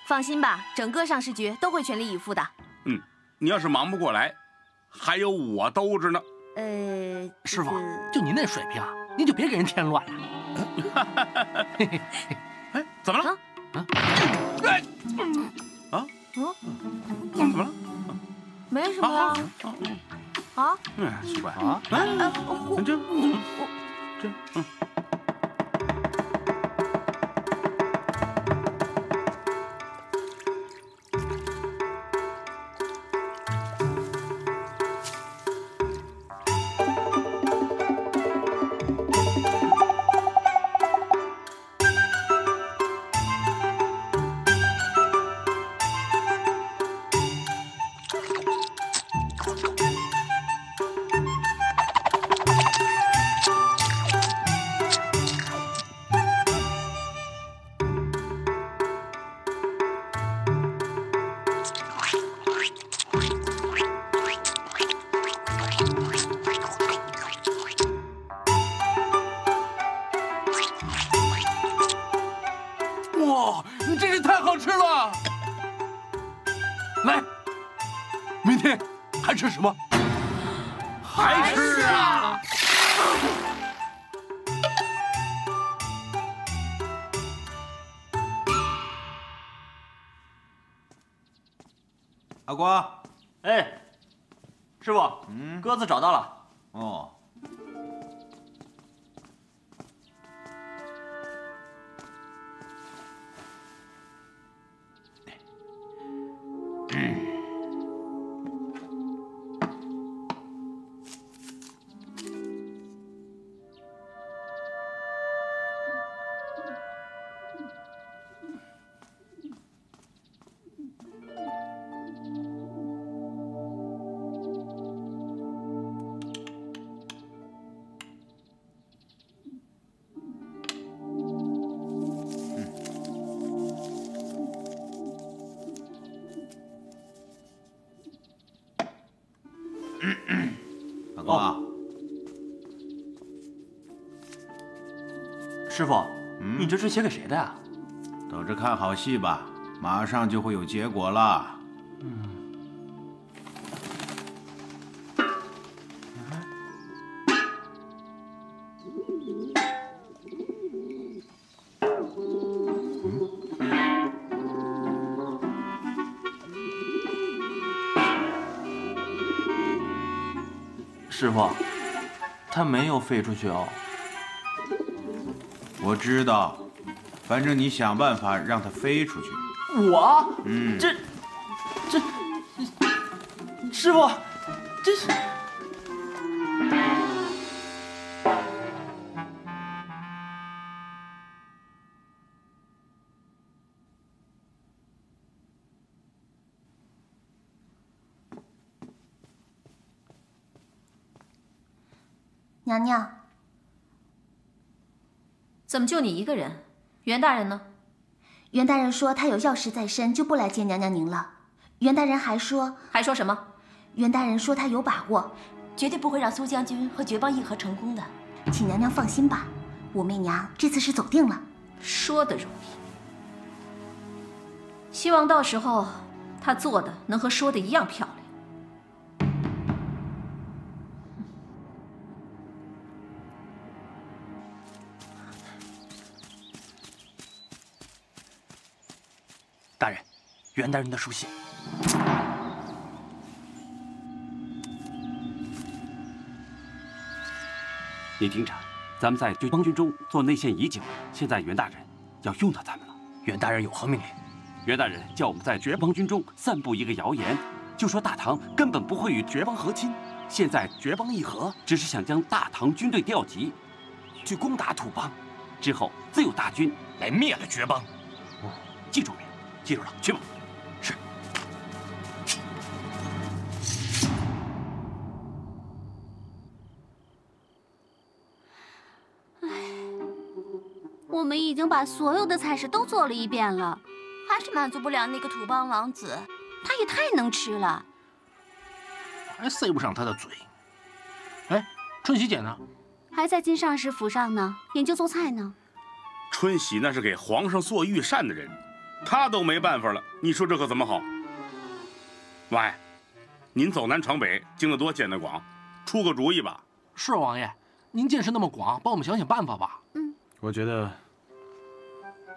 放心吧，整个上市局都会全力以赴的。你要是忙不过来，还有我兜着呢。师傅，就您那水平，您就别给人添乱了。怎么了？怎么了？没什么呀。啊？奇怪啊！这。哇，你真是太好吃了！来，明天还吃什么？还吃啊！阿瓜，哎，师傅，鸽子找到了。哦。阿瓜，师傅，你这是写给谁的呀？等着看好戏吧，马上就会有结果了。师傅，它没有飞出去哦。我知道，反正你想办法让它飞出去。我？这，师傅，这是。娘娘，怎么就你一个人？袁大人呢？袁大人说他有要事在身，就不来见娘娘您了。袁大人还说什么？袁大人说他有把握，绝对不会让苏将军和绝邦议和成功的。请娘娘放心吧，武媚娘这次是走定了。说的容易，希望到时候他做的能和说的一样漂亮。大人，袁大人的书信。你听着，咱们在绝邦军中做内线已久，现在袁大人要用到咱们了。袁大人有何命令？袁大人叫我们在绝邦军中散布一个谣言，就说大唐根本不会与绝邦和亲。现在绝邦议和只是想将大唐军队调集，去攻打土邦，之后自有大军来灭了绝邦。记住没有？记住了，去吧。是。我们已经把所有的菜式都做了一遍了，还是满足不了那个土邦王子。他也太能吃了，还塞不上他的嘴。哎，春喜姐呢？还在金上士府上呢，研究做菜呢。春喜那是给皇上做御膳的人。他都没办法了，你说这可怎么好？喂，您走南闯北，经得多见得广，出个主意吧。是王爷，您见识那么广，帮我们想想办法吧。我觉得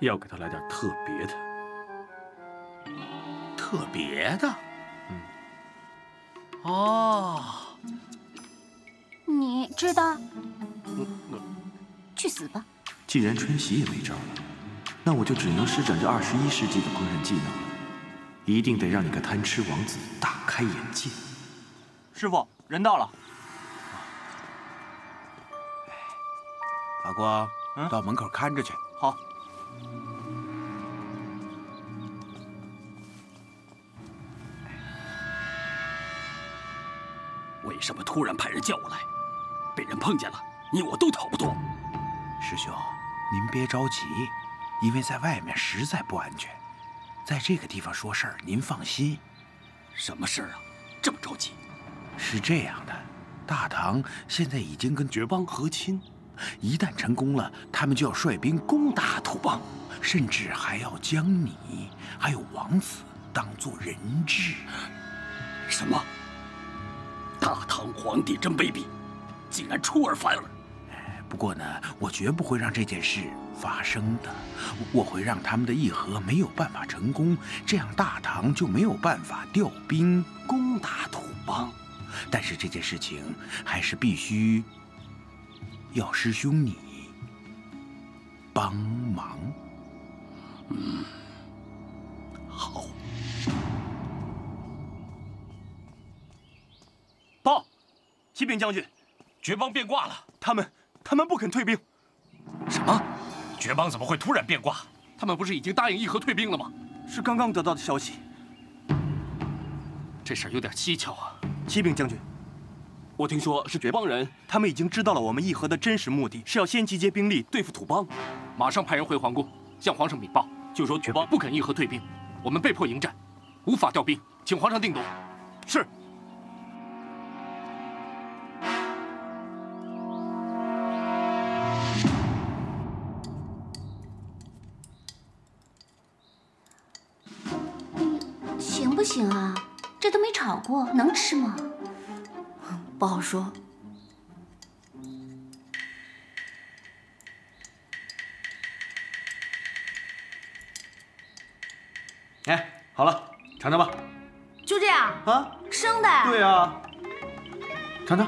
要给他来点特别的。特别的？哦，你知道？去死吧！既然春喜也没招了，那我就只能施展这21世纪的烹饪技能了。一定得让你个贪吃王子大开眼界。师傅，人到了。阿光，到门口看着去。好。为什么突然派人叫我来？被人碰见了，你我都逃不脱。师兄，您别着急，因为在外面实在不安全。在这个地方说事儿，您放心。什么事儿啊？这么着急？是这样的，大唐现在已经跟绝邦和亲，一旦成功了，他们就要率兵攻打土邦，甚至还要将你还有王子当做人质。什么？大唐皇帝真卑鄙，竟然出尔反尔。不过呢，我绝不会让这件事发生的。我会让他们的议和没有办法成功，这样大唐就没有办法调兵攻打土邦。但是这件事情还是必须要师兄你帮忙。好。报，启禀将军，绝邦变卦了，他们不肯退兵。什么？绝邦怎么会突然变卦？他们不是已经答应议和退兵了吗？是刚刚得到的消息。这事儿有点蹊跷啊！启禀将军，我听说是绝邦人，他们已经知道了我们议和的真实目的，是要先集结兵力对付土邦。马上派人回皇宫，向皇上禀报，就说绝邦不肯议和退兵，我们被迫迎战，无法调兵，请皇上定夺。是。行不行啊？这都没炒过，能吃吗？不好说。哎，好了，尝尝吧。就这样啊？生的？对啊。尝尝。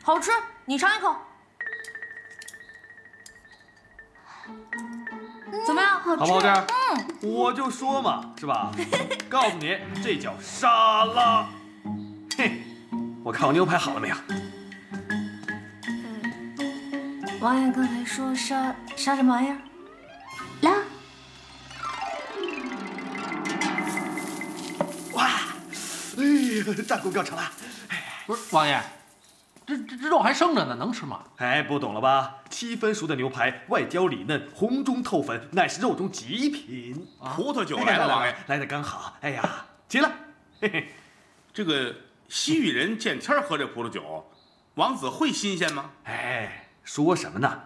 好吃，你尝一口。怎么样？好不好吃？我就说嘛，是吧？告诉你，这叫沙拉。嘿，我看我牛排好了没有？王爷刚才说杀什么玩意儿？来。哇！哎呀，战功告成了。不是王爷，这肉还生着呢，能吃吗？哎，不懂了吧？7分熟的牛排，外焦里嫩，红中透粉，乃是肉中极品。葡萄酒来了，王爷，来的刚好。哎呀，起来。嘿嘿，这个西域人见天喝这葡萄酒，王子会新鲜吗？哎，说什么呢？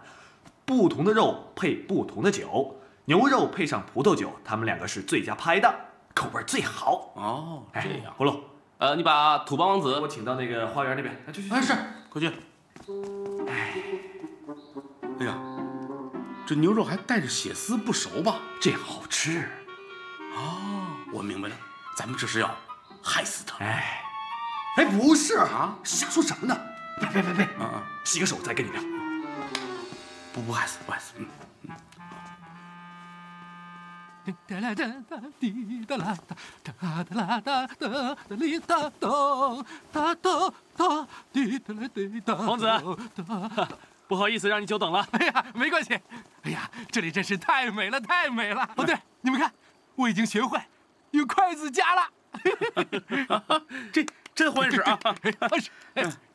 不同的肉配不同的酒，牛肉配上葡萄酒，他们两个是最佳拍档，口味最好。哦，这样。葫芦，你把土邦王子我请到那个花园那边。去。是，快去。哎呀，这牛肉还带着血丝，不熟吧？这好吃。哦，我明白了，咱们这是要害死他。哎，不是啊，瞎说什么呢？别，洗个手再跟你聊。不害死，不害死。王子，不好意思让你久等了。哎呀，没关系。哎呀，这里真是太美了，太美了。哦，对，你们看，我已经学会用筷子夹了。这真欢实啊！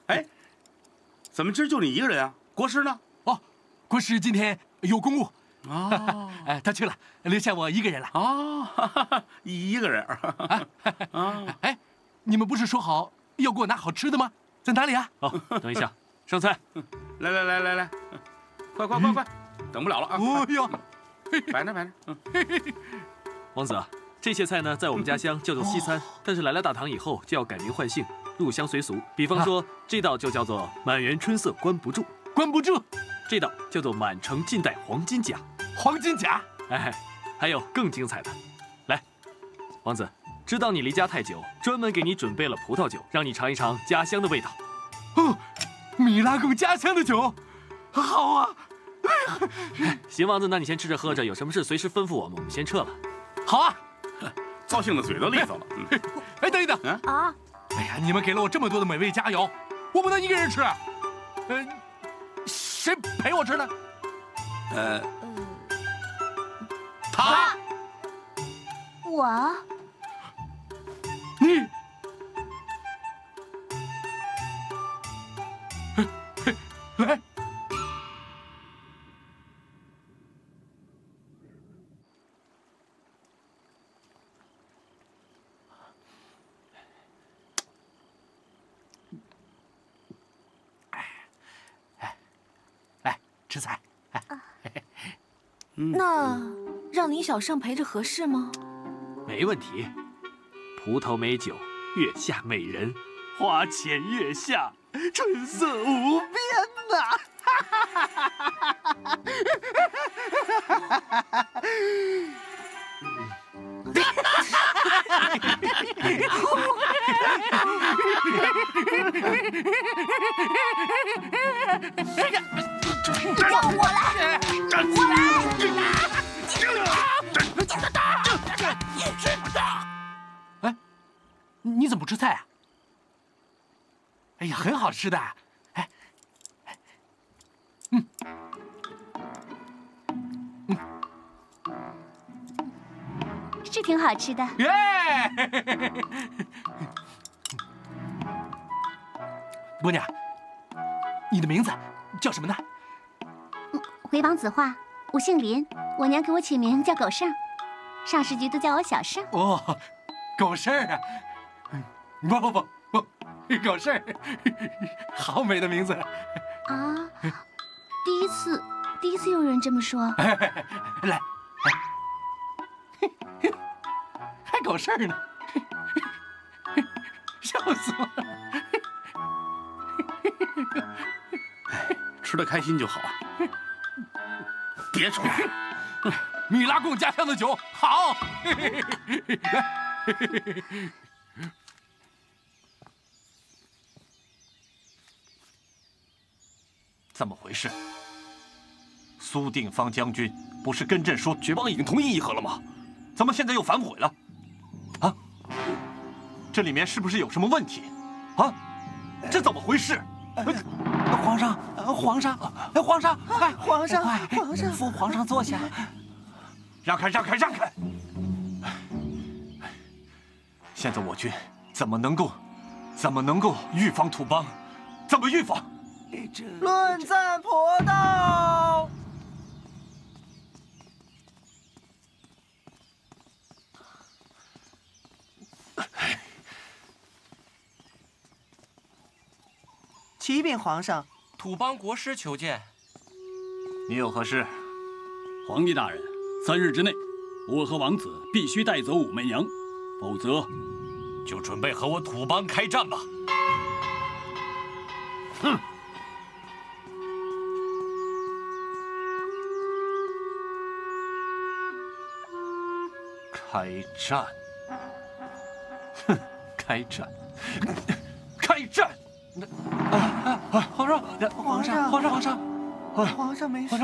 哎，怎么今儿就你一个人啊？国师呢？哦，国师今天有公务。哦，哎，他去了，留下我一个人了。哦，一个人。哎，你们不是说好要给我拿好吃的吗？在哪里啊？哦，等一下，上菜。来，快，等不了了啊！哦哟，摆那。王子，这些菜呢，在我们家乡叫做西餐，但是来了大唐以后就要改名换姓，入乡随俗。比方说，这道就叫做满园春色关不住，关不住；这道叫做满城尽带黄金甲，黄金甲。哎，还有更精彩的，来，王子，知道你离家太久，专门给你准备了葡萄酒，让你尝一尝家乡的味道。哦，米拉贡家乡的酒，好啊！行，王子，那你先吃着喝着，有什么事随时吩咐我们，我们先撤了。好啊！高兴的嘴都利索了。哎，等一等啊！哎呀，你们给了我这么多的美味佳肴，我不能一个人吃。谁陪我吃呢？他。我。你。来。吃菜。那让林小胜陪着合适吗？没问题。葡萄美酒，月下美人，花前月下，春色无边呐！让我来！我来！哎，你怎么不吃菜啊？哎呀，很好吃的。哎，是挺好吃的。耶！姑娘，你的名字叫什么呢？回王子话，我姓林，我娘给我起名叫狗剩，上市局都叫我小剩。哦，狗剩啊！不，狗剩，好美的名字啊！第一次有人这么说。来，还狗剩呢，笑死我了。吃得开心就好。别吵！米拉贡家乡的酒好。来，怎么回事？苏定方将军不是跟朕说绝邦已经同意议和了吗？怎么现在又反悔了？啊？这里面是不是有什么问题？啊？这怎么回事？皇上，皇上，哎，皇上，扶皇上坐下。让开！现在我军怎么能够预防土邦？怎么预防？论赞婆道。启禀皇上，土邦国师求见。你有何事？皇帝大人，3日之内，我和王子必须带走武媚娘，否则就准备和我土邦开战吧。哼！开战！哼！开战！开战！皇上没事。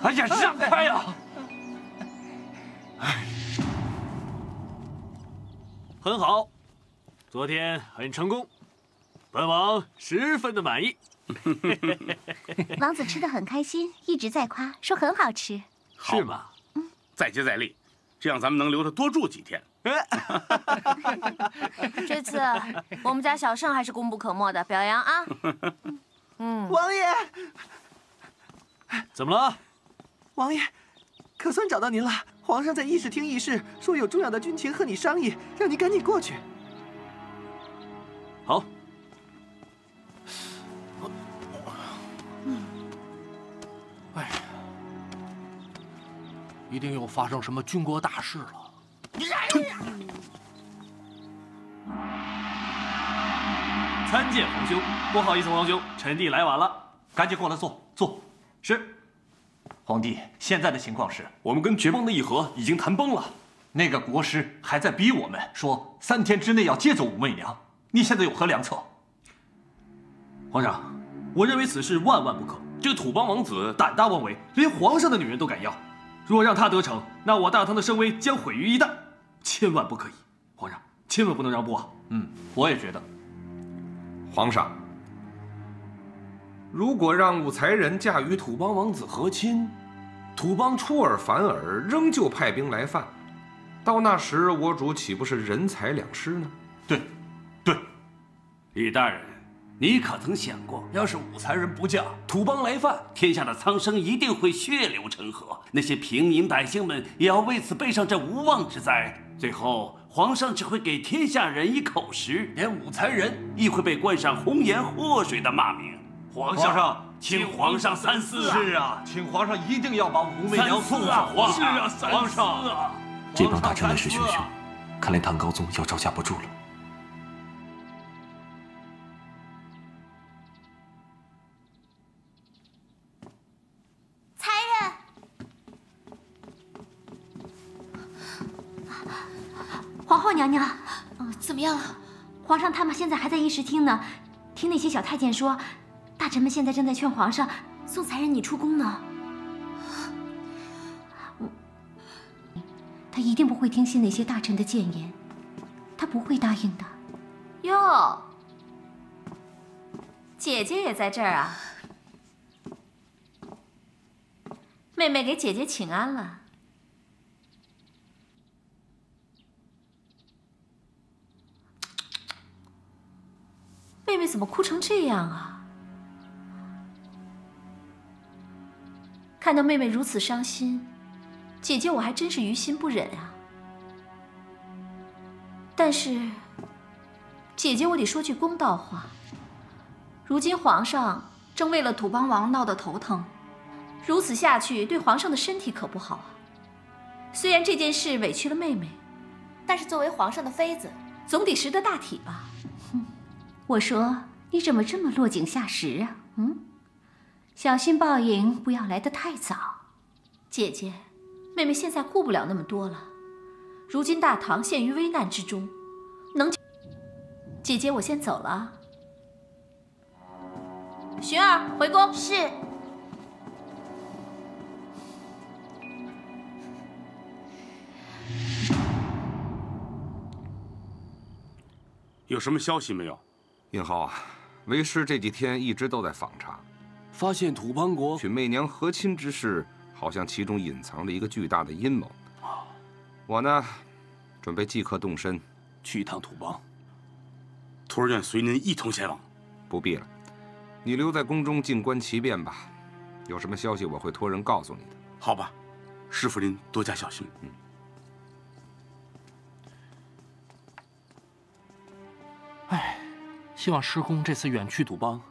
哎呀，让开呀！很好，昨天很成功，本王十分的满意。王子吃得很开心，一直在夸，说很好吃。是吗？再接再厉，这样咱们能留他多住几天。这次我们家小胜还是功不可没的，表扬啊！王爷，怎么了？王爷，可算找到您了。皇上在议事厅议事，说有重要的军情和你商议，让你赶紧过去。好。哎，一定又发生什么军国大事了。参见皇兄。不好意思，皇兄，臣弟来晚了。赶紧过来坐。是。皇帝，现在的情况是，我们跟绝邦的议和已经谈崩了。那个国师还在逼我们，说3天之内要接走武媚娘。你现在有何良策？皇上，我认为此事万万不可。这个土邦王子胆大妄为，连皇上的女人都敢要。若让他得逞，那我大唐的声威将毁于一旦，千万不可以。皇上，千万不能让步啊！我也觉得。皇上，如果让武才人嫁与土邦王子和亲，土邦出尔反尔，仍旧派兵来犯，到那时我主岂不是人财两失呢？对，李大人，你可曾想过，要是武才人不嫁，土邦来犯，天下的苍生一定会血流成河，那些平民百姓们也要为此背上这无妄之灾。最后，皇上只会给天下人以口实，连武才人亦会被冠上红颜祸水的骂名。皇上，请皇上三思啊！是啊，请皇上一定要把武媚娘送上皇上。是啊，皇上。这帮大臣来势汹汹，看来唐高宗要招架不住了。才人，皇后娘娘，怎么样了？皇上他们现在还在议事厅呢，听那些小太监说，大臣们现在正在劝皇上送才人你出宫呢。他一定不会听信那些大臣的谏言，他不会答应的。哟，姐姐也在这儿啊！妹妹给姐姐请安了。妹妹怎么哭成这样啊？看到妹妹如此伤心，姐姐我还真是于心不忍啊。但是，姐姐我得说句公道话。如今皇上正为了土邦王闹得头疼，如此下去对皇上的身体可不好啊。虽然这件事委屈了妹妹，但是作为皇上的妃子，总得识得大体吧。我说你怎么这么落井下石啊？小心报应不要来得太早。姐姐，妹妹现在顾不了那么多了。如今大唐陷于危难之中，姐姐我先走了。寻儿回宫。是。有什么消息没有？印号啊，为师这几天一直都在访查，发现土邦国娶媚娘和亲之事，好像其中隐藏着一个巨大的阴谋。我呢，准备即刻动身，去一趟土邦。徒儿愿随您一同前往。不必了，你留在宫中静观其变吧。有什么消息，我会托人告诉你的。好吧，师傅您多加小心。希望师公这次远去土邦，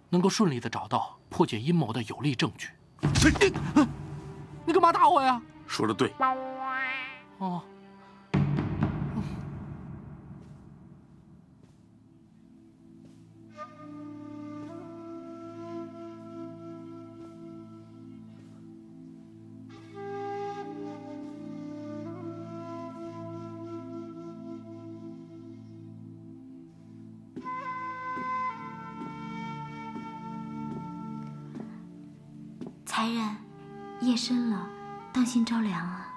能够顺利的找到破解阴谋的有力证据。你干嘛打我呀？说得对。哦。才人，夜深了，当心着凉啊。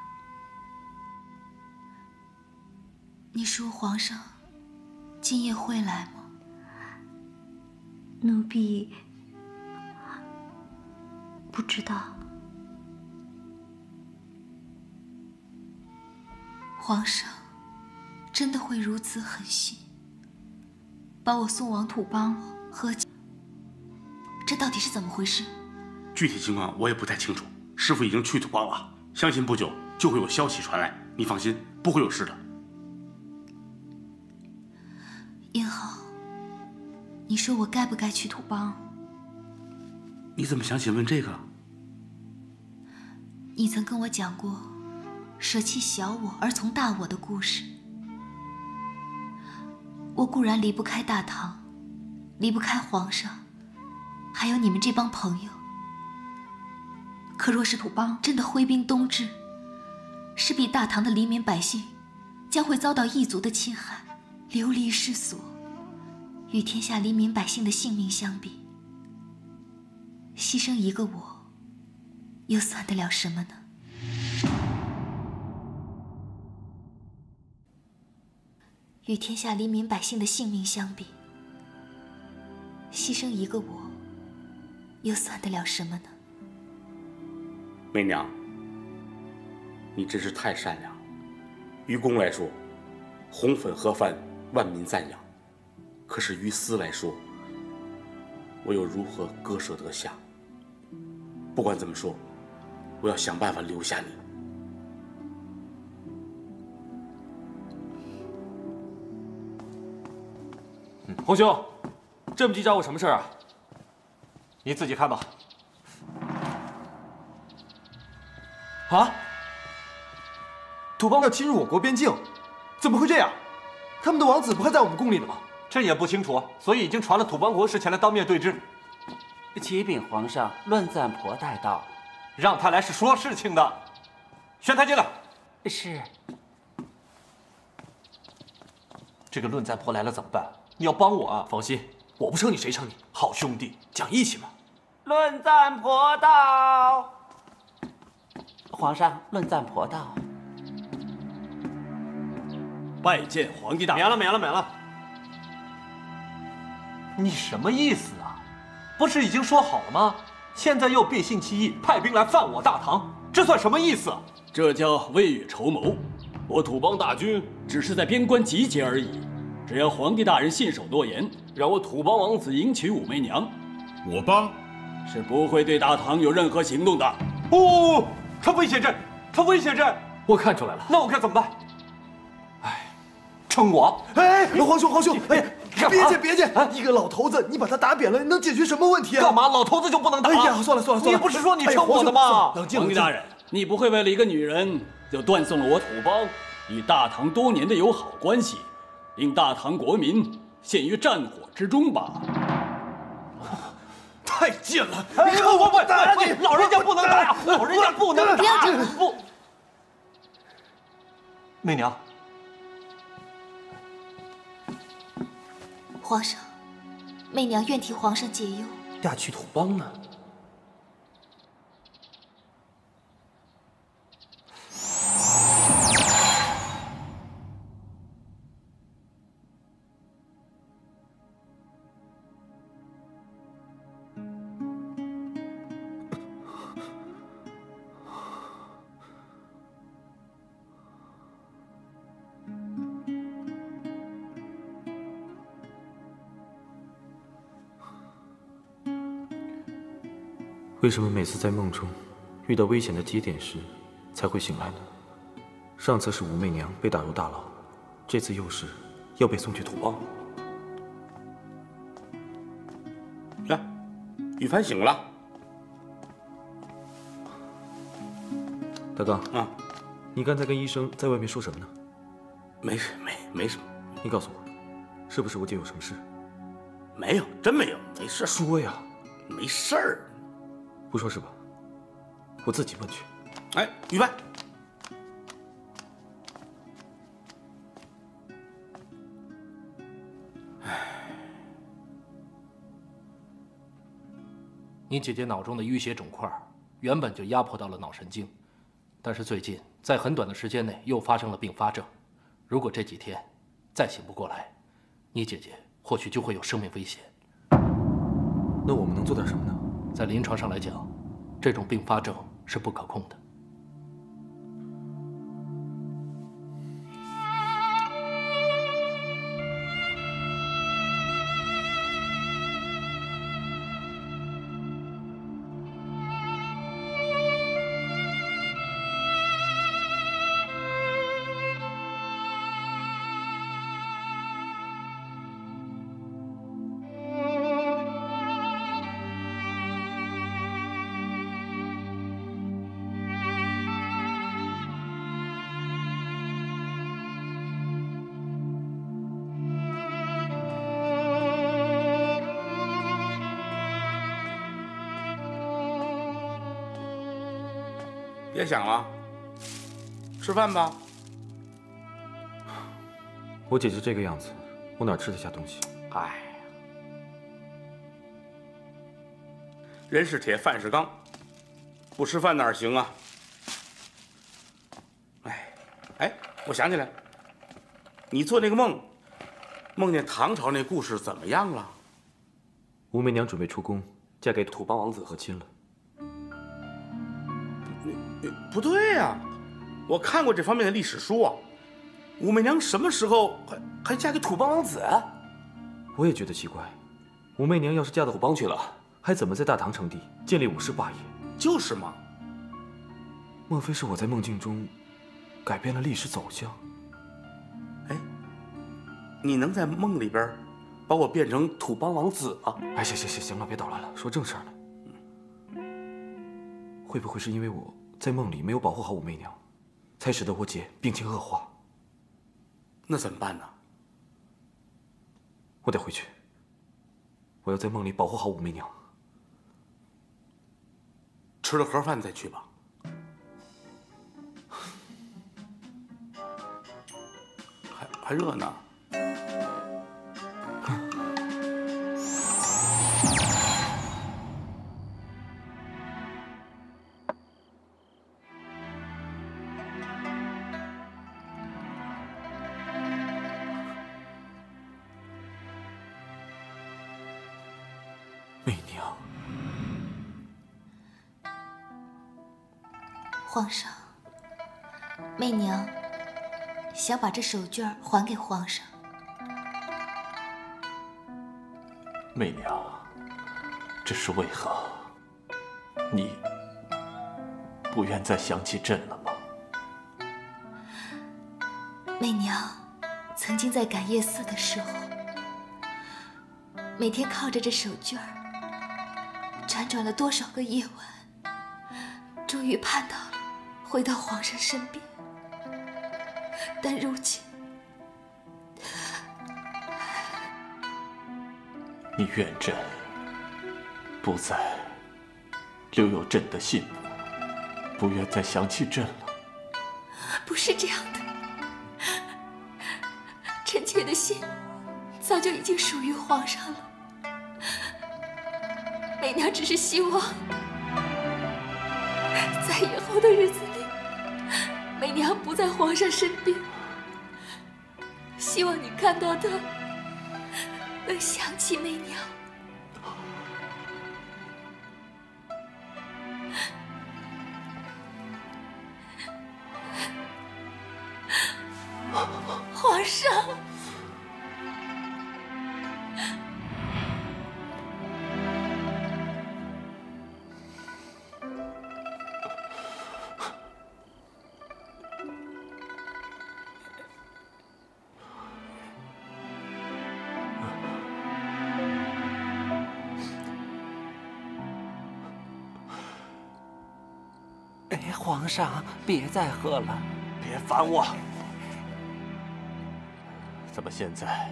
你说皇上今夜会来吗？奴婢不知道。皇上真的会如此狠心，把我送往土邦和亲？这到底是怎么回事？具体情况我也不太清楚。师傅已经去土邦了，相信不久就会有消息传来。你放心，不会有事的。印浩，你说我该不该去土邦？你怎么想起问这个？你曾跟我讲过舍弃小我而从大我的故事。我固然离不开大唐，离不开皇上，还有你们这帮朋友。可若是土邦真的挥兵东至，势必大唐的黎民百姓将会遭到异族的侵害，流离失所。与天下黎民百姓的性命相比，牺牲一个我，又算得了什么呢？与天下黎民百姓的性命相比，牺牲一个我，又算得了什么呢？媚娘，你真是太善良。于公来说，红粉盒饭，万民赞扬；可是于私来说，我又如何割舍得下？不管怎么说，我要想办法留下你。皇兄，这么急找我什么事儿啊？你自己看吧。啊！土邦要侵入我国边境，怎么会这样？他们的王子不还在我们宫里呢吗？这也不清楚，所以已经传了土邦国师前来当面对质。启禀皇上，论赞婆带到，让他来是说事情的。宣他进来。是。这个论赞婆来了怎么办？你要帮我啊！放心，我不撑你谁撑你？好兄弟，讲义气嘛。论赞婆到。皇上，论赞婆到。拜见皇帝大人。免了。你什么意思啊？不是已经说好了吗？现在又背信弃义，派兵来犯我大唐，这算什么意思？这叫未雨绸缪。我土邦大军只是在边关集结而已，只要皇帝大人信守诺言，让我土邦王子迎娶武媚娘，我邦是不会对大唐有任何行动的。不，他威胁朕，我看出来了。那我该怎么办？撑我！哎，皇兄，哎，别介！一个老头子，你把他打扁了，能解决什么问题啊？干嘛？老头子就不能打？哎呀，算了，你不是说你撑我的吗？皇帝大人，你不会为了一个女人就断送了我土邦与大唐多年的友好关系，令大唐国民陷于战火之中吧？太贱了！我打你！老人家不能打，老人家不能打！不，媚娘。皇上，媚娘愿替皇上解忧。嫁去土邦呢？为什么每次在梦中遇到危险的节点时才会醒来呢？上次是武媚娘被打入大牢，这次又是要被送去土邦。来，羽凡醒了。大刚啊，你刚才跟医生在外面说什么呢？没什么。你告诉我，是不是我姐有什么事？没有，真没有，没事。说呀，没事儿。不说是吧？我自己问去。哎，羽凡，你姐姐脑中的淤血肿块原本就压迫到了脑神经，但是最近在很短的时间内又发生了并发症。如果这几天再醒不过来，你姐姐或许就会有生命危险。那我们能做点什么呢？在临床上来讲，这种并发症是不可控的。别想了，吃饭吧。我姐姐这个样子，我哪吃得下东西？哎，人是铁，饭是钢，不吃饭哪行啊？哎，我想起来，你做那个梦，梦见唐朝那故事怎么样了？武媚娘准备出宫，嫁给土邦王子和亲了。不对呀，我看过这方面的历史书啊。武媚娘什么时候还嫁给土邦王子？我也觉得奇怪，武媚娘要是嫁到土邦去了，还怎么在大唐称帝，建立武士霸业？就是嘛。莫非是我在梦境中改变了历史走向？哎，你能在梦里边把我变成土邦王子吗？哎，行了，别捣乱了，说正事儿了。会不会是因为我在梦里没有保护好武媚娘，才使得我姐病情恶化？那怎么办呢？我得回去，我要在梦里保护好武媚娘。吃了盒饭再去吧。还热呢。媚娘，皇上，媚娘想把这手绢还给皇上。媚娘，这是为何？你不愿再想起朕了吗？媚娘曾经在感业寺的时候，每天靠着这手绢辗转了多少个夜晚，终于盼到了回到皇上身边。但如今，你愿朕不再留有朕的信物，不愿再想起朕了。不是这样的，臣妾的心早就已经属于皇上了。媚娘只是希望，在以后的日子里，媚娘不在皇上身边，希望你看到她，能想起媚娘。皇上。哎，皇上，别再喝了，别烦我！怎么现在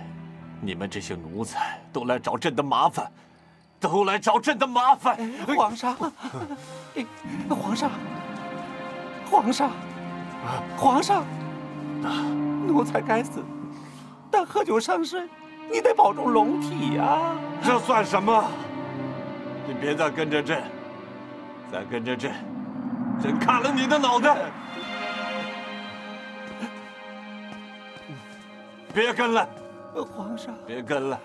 你们这些奴才都来找朕的麻烦？都来找朕的麻烦！皇上，皇上，皇上，皇上，奴才该死，但喝酒伤身，你得保重龙体呀！这算什么？你别再跟着朕，再跟着朕，朕砍了你的脑袋！别跟了，皇上，别跟了。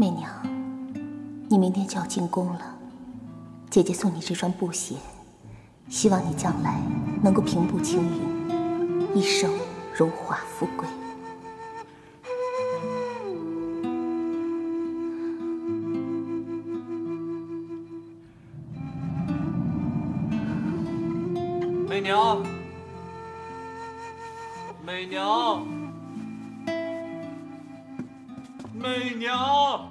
媚娘，你明天就要进宫了，姐姐送你这双布鞋，希望你将来能够平步青云，一生荣华富贵。媚娘，媚娘，媚娘。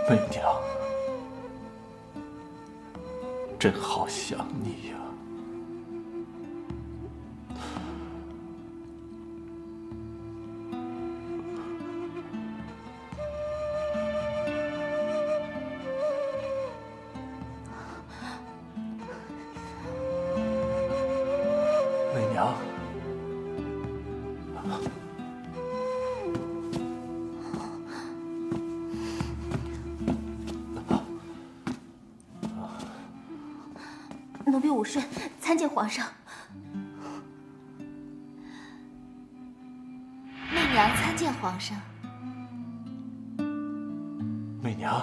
媚娘，真好想你呀！媚娘。 奴婢武顺参见皇上。媚娘参见皇上。媚娘，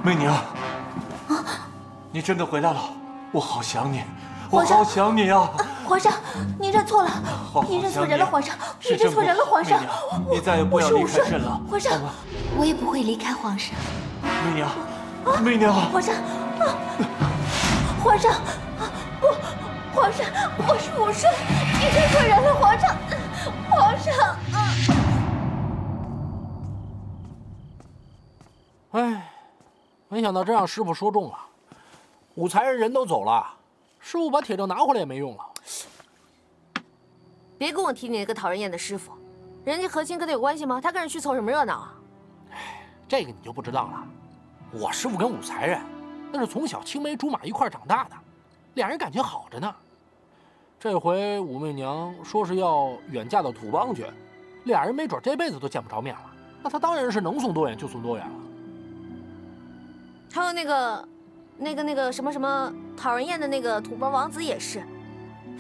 媚娘，你真的回来了，我好想你，我好想你啊！皇上，您认错了，您认错人了，皇上，您认错人了，皇上。你再也不要离开朕了，皇上，我也不会离开皇上。媚娘。 媚娘，皇上，皇上，皇上，我是武顺，你认错人了，皇上，皇上。哎，没想到真让师傅说中了，武才人人都走了，师傅把铁证拿回来也没用了。别跟我提你那个讨人厌的师傅，人家和亲跟他有关系吗？他跟人去凑什么热闹啊？哎，这个你就不知道了。 我师傅跟武才人，那是从小青梅竹马一块长大的，俩人感情好着呢。这回武媚娘说是要远嫁到土邦去，俩人没准这辈子都见不着面了。那他当然是能送多远就送多远了。还有那个什么什么讨人厌的那个土邦王子也是，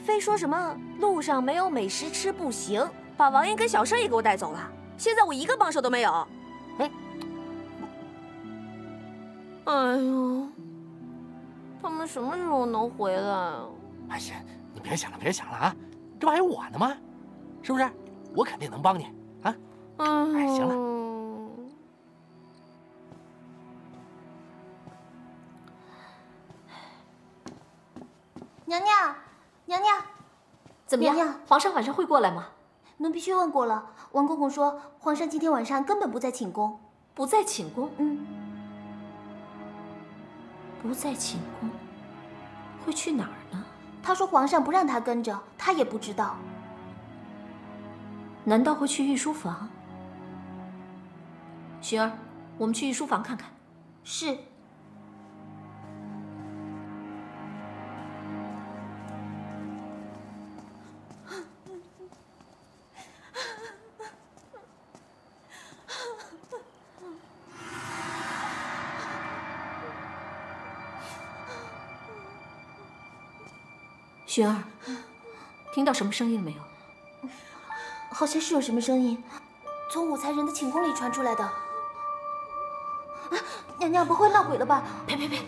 非说什么路上没有美食吃不行，把王爷跟小生也给我带走了。现在我一个帮手都没有。哎。 哎呦，他们什么时候能回来啊？哎呀，你别想了，别想了啊！这不还有我呢吗？是不是？我肯定能帮你啊！哎，行了。娘娘，娘娘，怎么样？娘娘，皇上晚上会过来吗？奴婢去问过了，王公公说皇上今天晚上根本不在寝宫，不在寝宫。嗯。 不在寝宫，会去哪儿呢？他说皇上不让他跟着，他也不知道。难道会去御书房？薰儿，我们去御书房看看。是。薰儿，听到什么声音了没有？好像是有什么声音，从武才人的寝宫里传出来的。啊，娘娘不会闹鬼了吧？呸！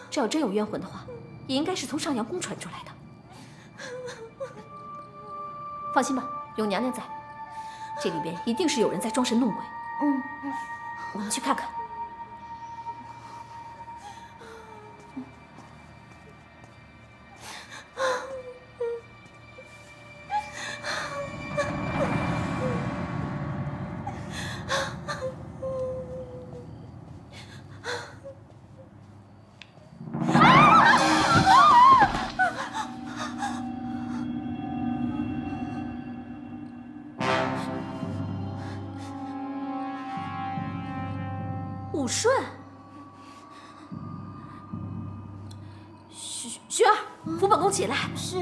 这要真有冤魂的话，也应该是从上阳宫传出来的。放心吧，有娘娘在，这里边一定是有人在装神弄鬼。我们去看看。 武顺，薰儿，扶本宫起来。是。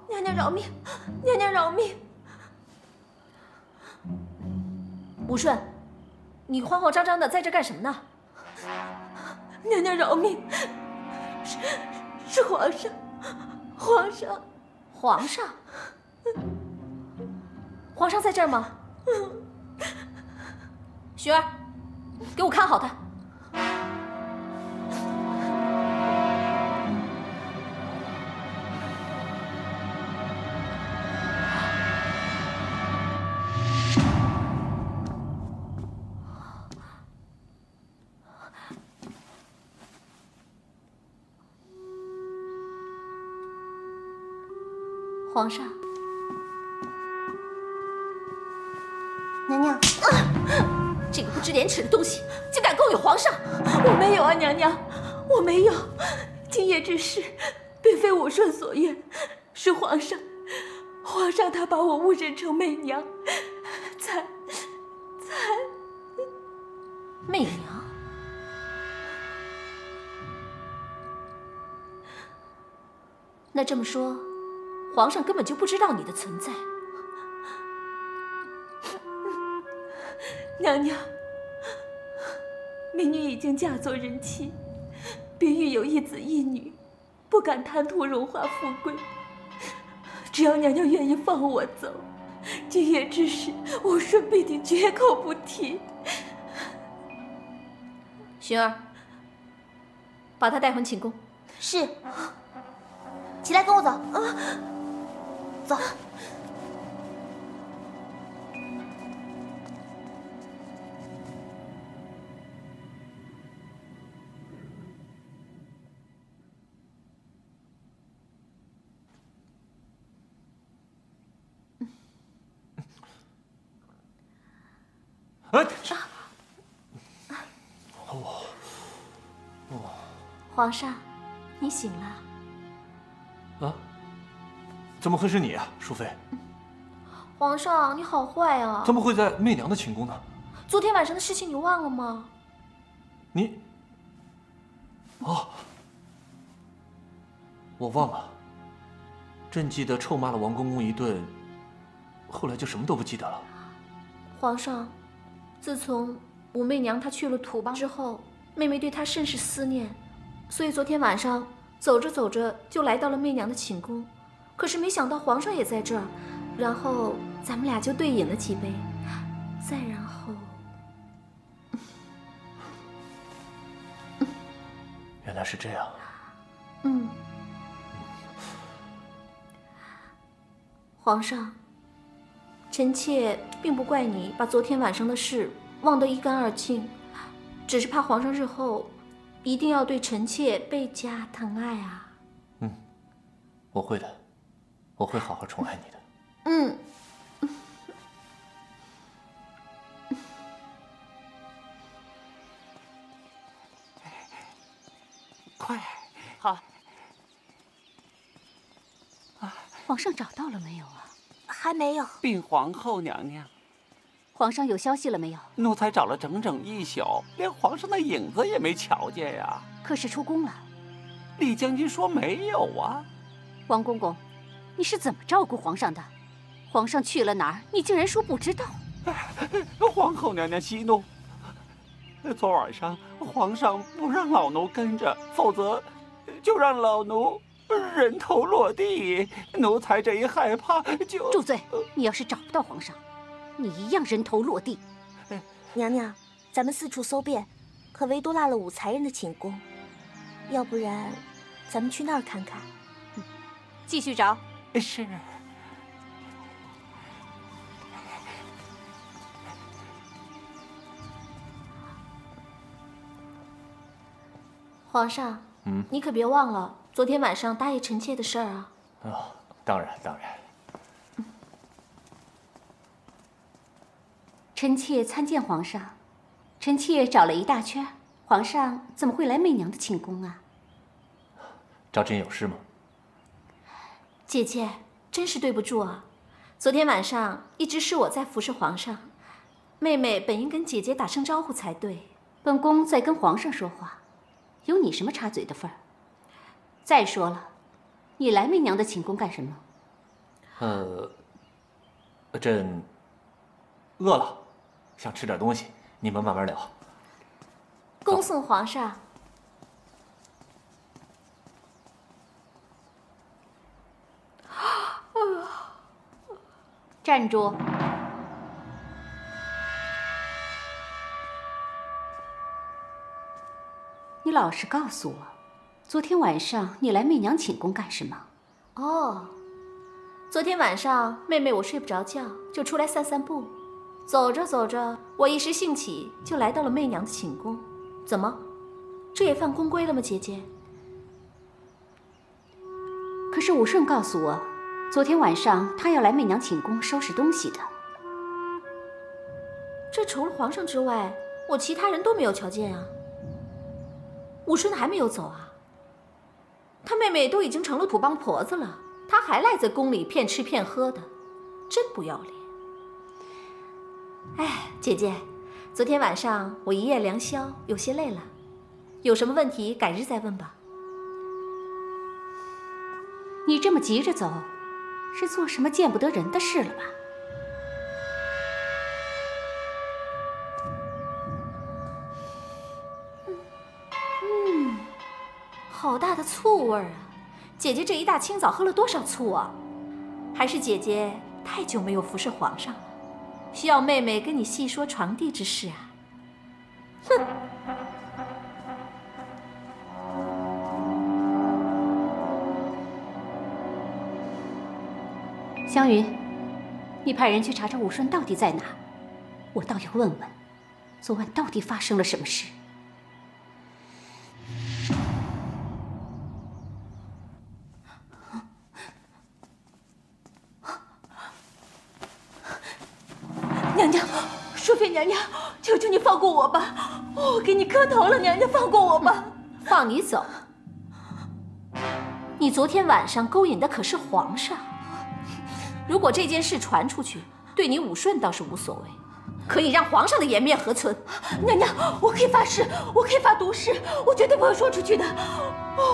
娘娘饶命！娘娘饶命！吴顺，你慌慌张张的在这干什么呢？娘娘饶命！是皇上，皇上，皇上，皇上在这儿吗？薰儿，给我看好他。皇上，娘娘，这个不知廉耻的东西，竟敢勾引皇上！我没有啊，娘娘，我没有。今夜之事，并非武顺所愿，是皇上他把我误认成媚娘，才媚娘。那这么说，皇上根本就不知道你的存在。娘娘，民女已经嫁作人妻，并育有一子一女，不敢贪图荣华富贵。只要娘娘愿意放我走，今夜之事，武顺必定绝口不提。薰儿，把她带回寝宫。是。起来，跟我走。走。皇上，你醒了。啊？怎么会是你啊，淑妃？皇上，你好坏啊！怎么会在媚娘的寝宫呢？昨天晚上的事情你忘了吗？你……哦，我忘了。朕记得臭骂了王公公一顿，后来就什么都不记得了。皇上，自从武媚娘她去了土邦之后，妹妹对她甚是思念，所以昨天晚上走着走着就来到了媚娘的寝宫。可是没想到皇上也在这儿，然后咱们俩就对饮了几杯，再然后，原来是这样。皇上，臣妾并不怪你把昨天晚上的事忘得一干二净，只是怕皇上日后一定要对臣妾倍加疼爱啊。我会的，我会好好宠爱你的。快，好。皇上找到了没有啊？还没有。禀皇后娘娘，皇上有消息了没有？奴才找了整整一宿，连皇上的影子也没瞧见呀。可是出宫了。李将军说没有啊。王公公，你是怎么照顾皇上的？皇上去了哪儿，你竟然说不知道？皇后娘娘息怒。昨晚上皇上不让老奴跟着，否则就让老奴人头落地。奴才这一害怕就……住嘴！你要是找不到皇上，你一样人头落地。娘娘，咱们四处搜遍，可唯独落了武才人的寝宫。要不然，咱们去那儿看看。继续找。是。皇上，你可别忘了昨天晚上答应臣妾的事儿啊！当然当然。臣妾参见皇上。臣妾找了一大圈，皇上怎么会来媚娘的寝宫啊？找朕有事吗？姐姐，真是对不住啊！昨天晚上一直是我在服侍皇上，妹妹本应跟姐姐打声招呼才对。本宫在跟皇上说话，有你什么插嘴的份儿？再说了，你来媚娘的寝宫干什么？朕饿了，想吃点东西，你们慢慢聊。恭送皇上。站住！你老实告诉我，昨天晚上你来媚娘寝宫干什么？哦，昨天晚上妹妹我睡不着觉，就出来散散步。走着走着，我一时兴起，就来到了媚娘的寝宫。怎么，这也犯宫规了吗，姐姐？可是武顺告诉我，昨天晚上他要来媚娘寝宫收拾东西的。这除了皇上之外，我其他人都没有瞧见啊。武顺还没有走啊？他妹妹都已经成了土帮婆子了，他还赖在宫里骗吃骗喝的，真不要脸。哎，姐姐，昨天晚上我一夜良宵，有些累了，有什么问题改日再问吧。你这么急着走，是做什么见不得人的事了吧？好大的醋味儿啊！姐姐这一大清早喝了多少醋啊？还是姐姐太久没有服侍皇上了，需要妹妹跟你细说床地之事啊？哼！湘云，你派人去查查武顺到底在哪，我倒要问问，昨晚到底发生了什么事。娘娘，淑妃娘娘，求求你放过我吧！我给你磕头了，娘娘放过我吧！放你走？你昨天晚上勾引的可是皇上。如果这件事传出去，对你武顺倒是无所谓，可以让皇上的颜面何存？娘娘，我可以发誓，我可以发毒誓，我绝对不会说出去的。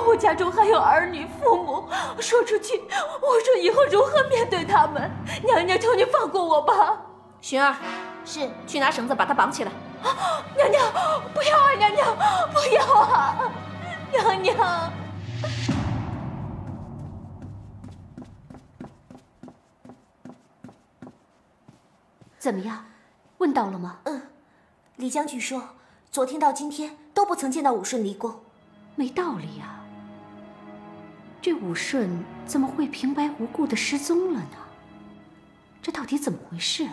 我家中还有儿女父母，说出去，我说以后如何面对他们？娘娘，求你放过我吧！寻儿，是去拿绳子把他绑起来。娘娘，不要啊！娘娘，不要啊！娘娘。怎么样，问到了吗？李将军说，昨天到今天都不曾见到武顺离宫。没道理呀，这武顺怎么会平白无故的失踪了呢？这到底怎么回事？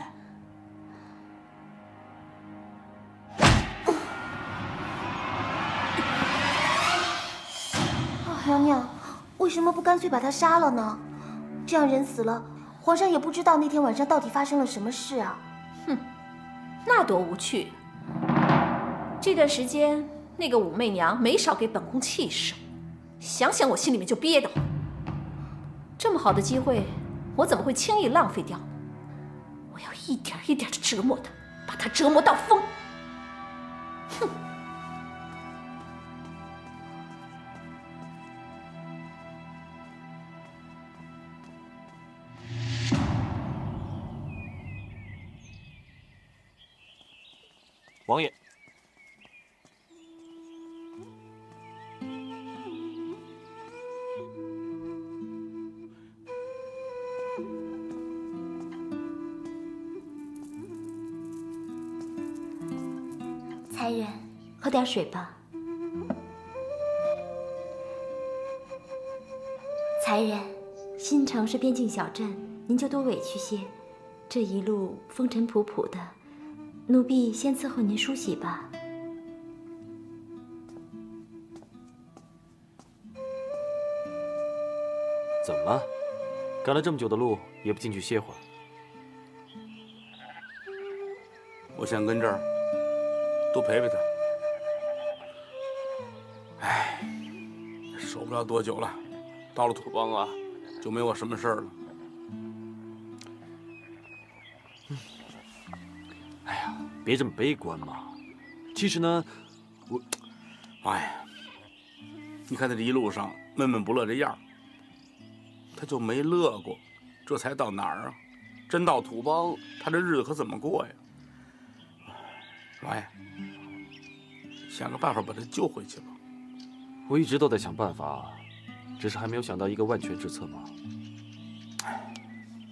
娘娘，为什么不干脆把他杀了呢？这样人死了，皇上也不知道那天晚上到底发生了什么事啊！哼，那多无趣。这段时间，那个武媚娘没少给本宫气受，想想我心里面就憋得慌。这么好的机会，我怎么会轻易浪费掉呢？我要一点一点的折磨她，把她折磨到疯。哼！王爷，才人，喝点水吧。才人，新城是边境小镇，您就多委屈些。这一路风尘仆仆的，奴婢先伺候您梳洗吧。怎么了？赶了这么久的路，也不进去歇会儿？我想跟这儿多陪陪他。哎，守不了多久了，到了土邦啊，就没我什么事儿了。哎呀，别这么悲观嘛。其实呢，哎呀，你看他这一路上闷闷不乐这样，他就没乐过，这才到哪儿啊？真到土邦，他这日子可怎么过呀？王爷，想个办法把他救回去吧。我一直都在想办法，只是还没有想到一个万全之策嘛。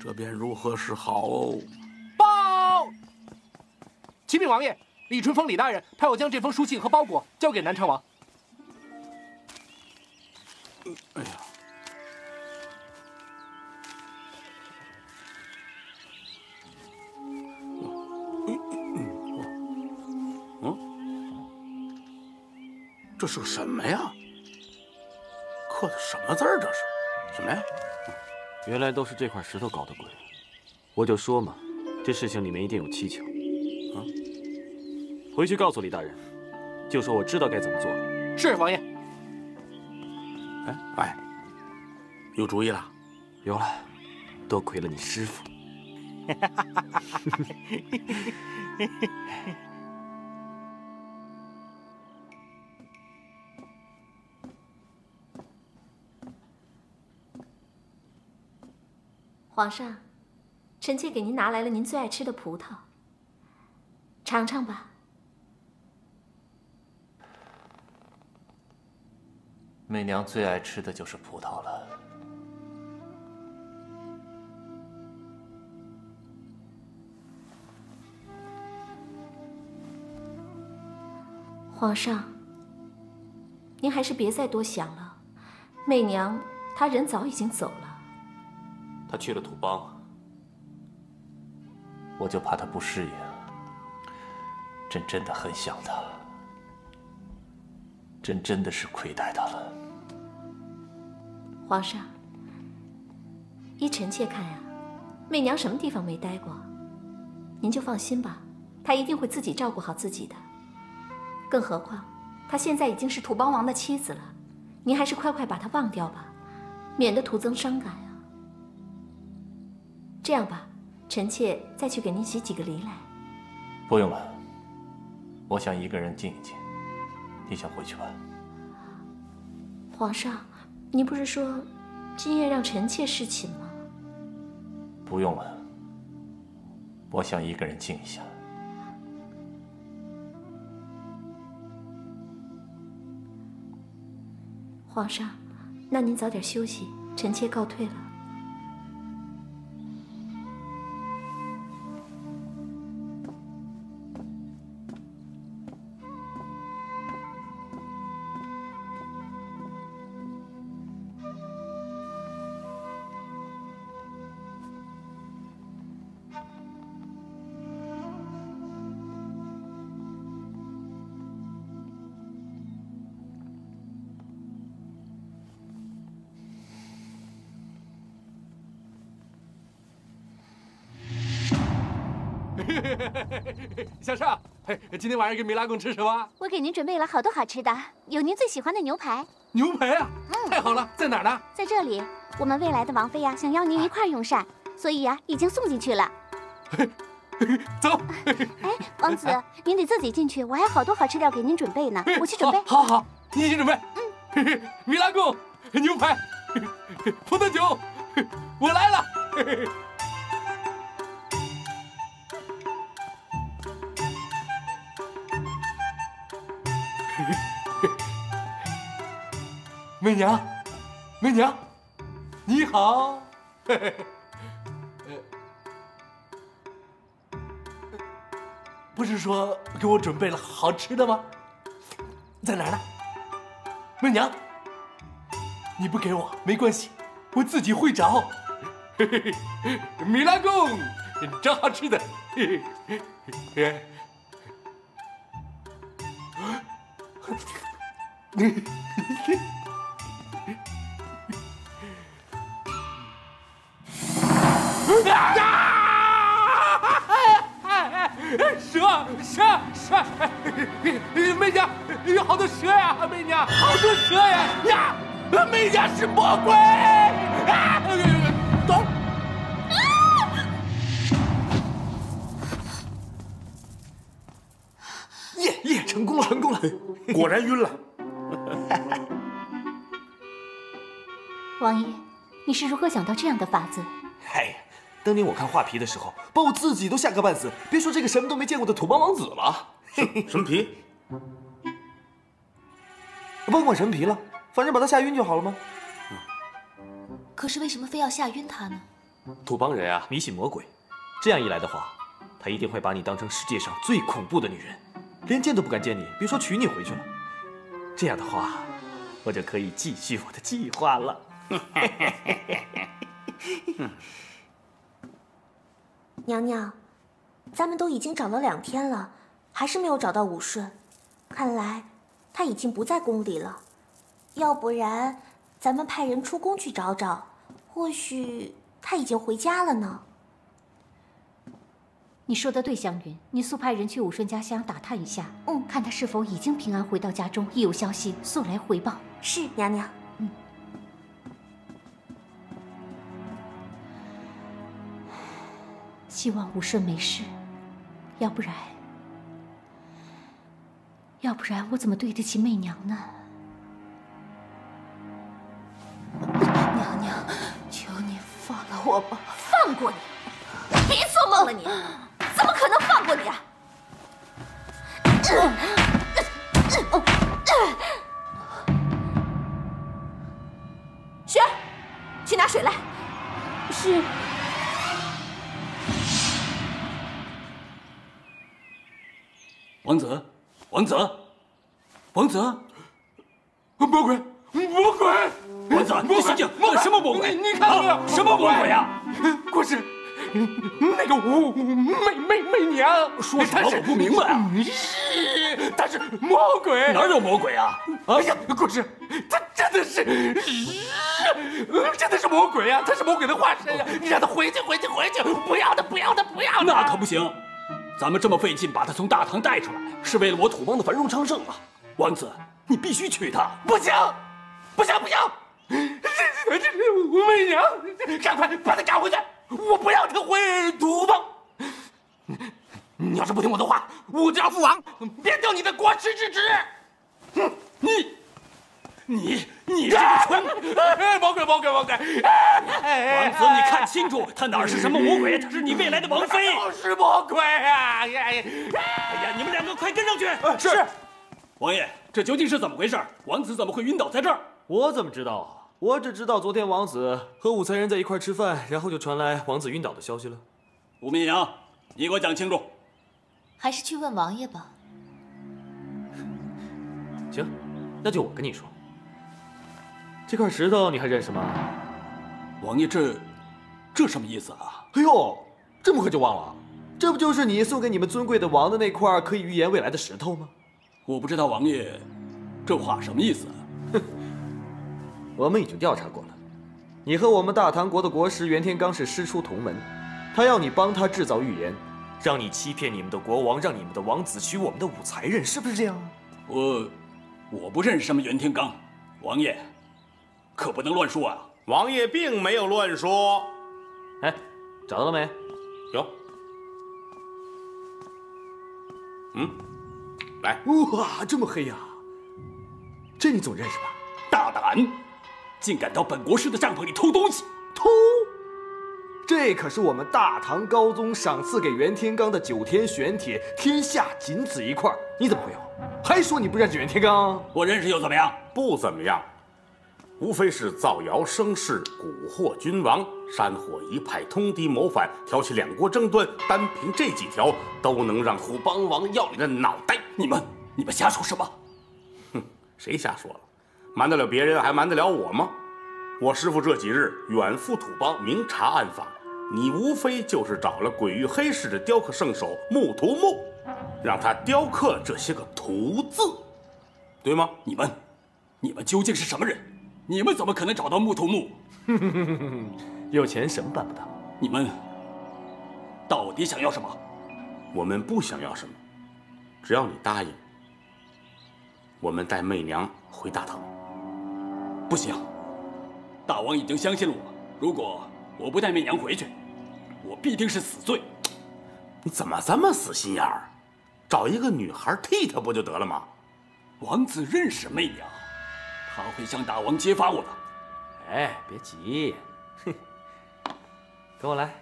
这便如何是好哦？报！启禀王爷，李春风李大人派我将这封书信和包裹交给南昌王。哎呀！这是个什么呀？刻的什么字儿？这是什么呀？原来都是这块石头搞的鬼。我就说嘛，这事情里面一定有蹊跷。回去告诉李大人，就说我知道该怎么做了。是王爷。哎，有主意了？有了，多亏了你师傅。皇上，臣妾给您拿来了您最爱吃的葡萄，尝尝吧。媚娘最爱吃的就是葡萄了。皇上，您还是别再多想了。媚娘她人早已经走了。他去了土邦，我就怕他不适应。真的很想他，真的是亏待他了。皇上，依臣妾看呀，媚娘什么地方没待过，您就放心吧，她一定会自己照顾好自己的。更何况，她现在已经是土邦王的妻子了，您还是快把她忘掉吧，免得徒增伤感啊。这样吧，臣妾再去给您洗几个梨来。不用了，我想一个人静一静。你先回去吧。皇上，您不是说今夜让臣妾侍寝吗？不用了，我想一个人静一下。皇上，那您早点休息，臣妾告退了。小少，今天晚上给米拉公吃什么？我给您准备了好多好吃的，有您最喜欢的牛排。牛排啊！太好了，在哪儿呢？在这里。我们未来的王妃呀，想邀您一块用膳，所以呀，已经送进去了。走。哎，王子，您得自己进去，我还有好多好吃料给您准备呢。我去准备。好，你去准备。米拉贡，牛排，葡萄酒，我来了。媚娘，你好。不是说给我准备了好吃的吗？在哪儿呢？媚娘，你不给我没关系，我自己会找。米拉贡，找好吃的。蛇！媚娘，有好多蛇呀！媚娘，好多蛇呀！媚娘是魔鬼！走！果然晕了。王爷，你是如何想到这样的法子？哎，当年我看画皮的时候，把我自己都吓个半死，别说这个什么都没见过的土邦王子了。什么皮？甭管什么皮了，反正把他吓晕就好了吗？可是为什么非要吓晕他呢？土邦人啊，迷信魔鬼，这样一来的话，他一定会把你当成世界上最恐怖的女人，连见都不敢见你，别说娶你回去了。这样的话，我就可以继续我的计划了。娘娘，咱们都已经找了2天了，还是没有找到武顺，看来他已经不在宫里了。要不然，咱们派人出宫去找找，或许他已经回家了呢。你说的对，湘云，你速派人去武顺家乡打探一下，看他是否已经平安回到家中，一有消息速来回报。是，娘娘。希望武顺没事，要不然我怎么对得起媚娘呢？娘娘，求你放了我吧！放过你？别做梦了你！怎么可能放过你啊？雪儿，去拿水来。是。王子，王子，王子，魔鬼，魔鬼！王子，你醒醒！什么魔鬼？你看到没有？什么魔鬼啊？不是，那个媚娘说什么？我不明白啊！是，她是魔鬼。哪有魔鬼啊？哎呀，故事，她真的是魔鬼啊！她是魔鬼的化身呀！你让她回去！不要的！那可不行。咱们这么费劲把他从大唐带出来，是为了我土邦的繁荣昌盛啊！王子，你必须娶她！不行！媚娘，赶快把她赶回去！我不要她回土邦。你要是不听我的话，我就让父王免掉你的国师之职。你这个蠢魔鬼！王子，你看清楚，他哪是什么魔鬼？他是你未来的王妃。是魔鬼啊！哎呀，你们2个快跟上去！是。王爷，这究竟是怎么回事？王子怎么会晕倒在这儿？我怎么知道啊？我只知道昨天王子和武才人在一块吃饭，然后就传来王子晕倒的消息了。武媚娘，你给我讲清楚。还是去问王爷吧。行，那就我跟你说。这块石头你还认识吗？王爷，这什么意思啊？哎呦，这么快就忘了？这不就是你送给你们尊贵的王的那块可以预言未来的石头吗？我不知道王爷这话什么意思。哼，我们已经调查过了，你和我们大唐国的国师袁天罡是师出同门，他要你帮他制造预言，让你欺骗你们的国王，让你们的王子娶我们的武才人，是不是这样？我不认识什么袁天罡，王爷可不能乱说啊！王爷并没有乱说。哎，找到了没？有。来。哇，这么黑呀！这你总认识吧？大胆，竟敢到本国师的帐篷里偷东西！偷？这可是我们大唐高宗赏赐给袁天罡的9天玄帖，天下仅此一块，你怎么会有？还说你不认识袁天罡？我认识又怎么样？不怎么样。无非是造谣生事、蛊惑君王、煽火一派、通敌谋反、挑起2国争端，单凭这几条，都能让土邦王要你的脑袋。你们瞎说什么？哼，谁瞎说了？瞒得了别人，还瞒得了我吗？我师父这几日远赴土邦，明察暗访，你无非就是找了鬼域黑市的雕刻圣手木图木，让他雕刻这些个图字，对吗？你们究竟是什么人？你们怎么可能找到木图木？有钱什么办不到？你们到底想要什么？我们不想要什么，只要你答应，我们带媚娘回大唐。不行，大王已经相信了我，如果我不带媚娘回去，我必定是死罪。你怎么这么死心眼儿？找一个女孩替她不就得了吗？王子认识媚娘，他会向大王揭发我的。哎，别急，哼，跟我来。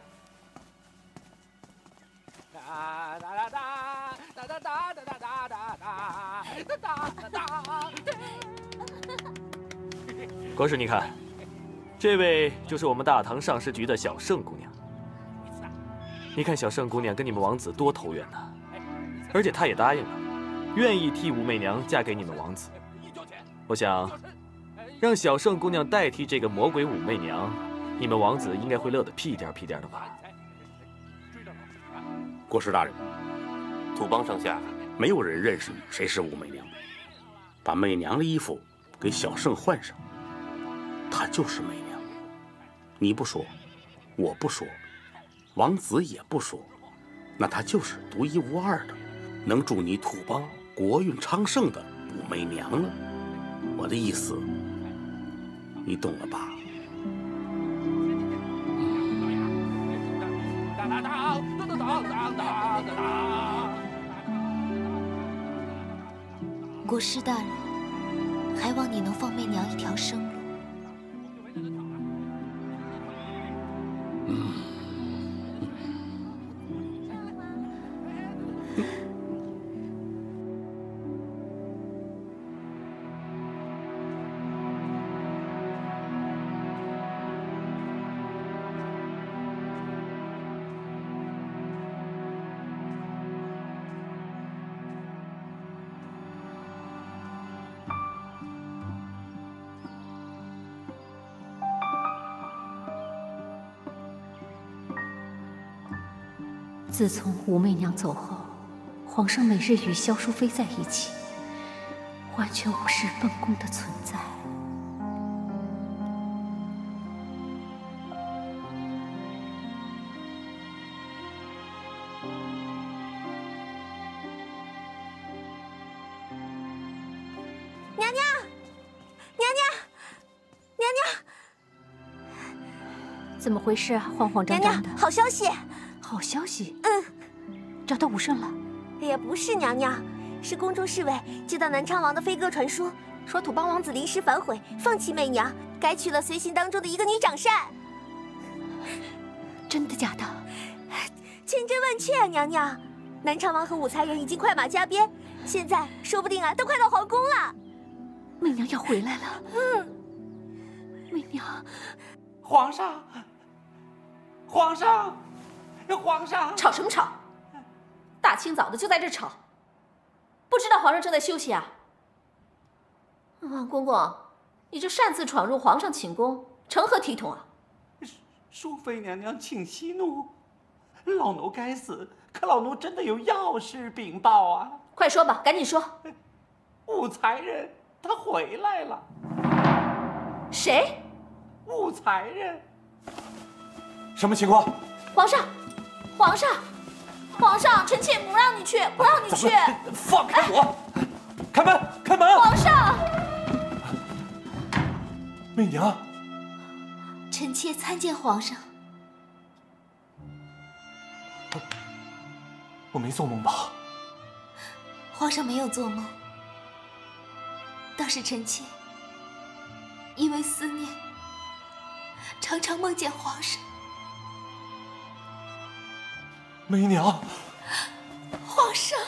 国师，你看，这位就是我们大唐上师局的小盛姑娘。你看小盛姑娘跟你们王子多投缘呐，而且她也答应了，愿意替武媚娘嫁给你们王子。我想，让小盛姑娘代替这个魔鬼武媚娘，你们王子应该会乐得屁颠屁颠的吧？国师大人，土邦上下没有人认识谁是武媚娘，把媚娘的衣服给小盛换上，她就是媚娘。你不说，我不说，王子也不说，那她就是独一无二的，能助你土邦国运昌盛的武媚娘了。我的意思，你懂了吧？国师大人，还望你能放媚娘一条生路。自从武媚娘走后，皇上每日与萧淑妃在一起，完全无视本宫的存在。娘娘，娘娘，娘娘，怎么回事啊？慌慌张张的。娘娘，好消息！好消息。嗯，找到武圣了。哎呀，不是娘娘，是宫中侍卫接到南昌王的飞鸽传书，说土邦王子临时反悔，放弃媚娘，改娶了随行当中的一个女掌扇。真的假的？千真万确啊，娘娘！南昌王和武才人已经快马加鞭，现在说不定啊，都快到皇宫了。媚娘要回来了。嗯，媚娘，皇上，皇上，皇上！吵什么吵？大清早的就在这吵，不知道皇上正在休息啊？王公公，你这擅自闯入皇上寝宫，成何体统啊？淑妃娘娘请息怒，老奴该死，可老奴真的有要事禀报啊！快说吧，赶紧说。武才人他回来了。谁？武才人。什么情况？皇上，皇上，皇上，臣妾不让你去，不让你去！放开我！开门，开门！皇上，媚娘，臣妾参见皇上。我没做梦吧？皇上没有做梦，倒是臣妾因为思念，常常梦见皇上。媚娘，皇上。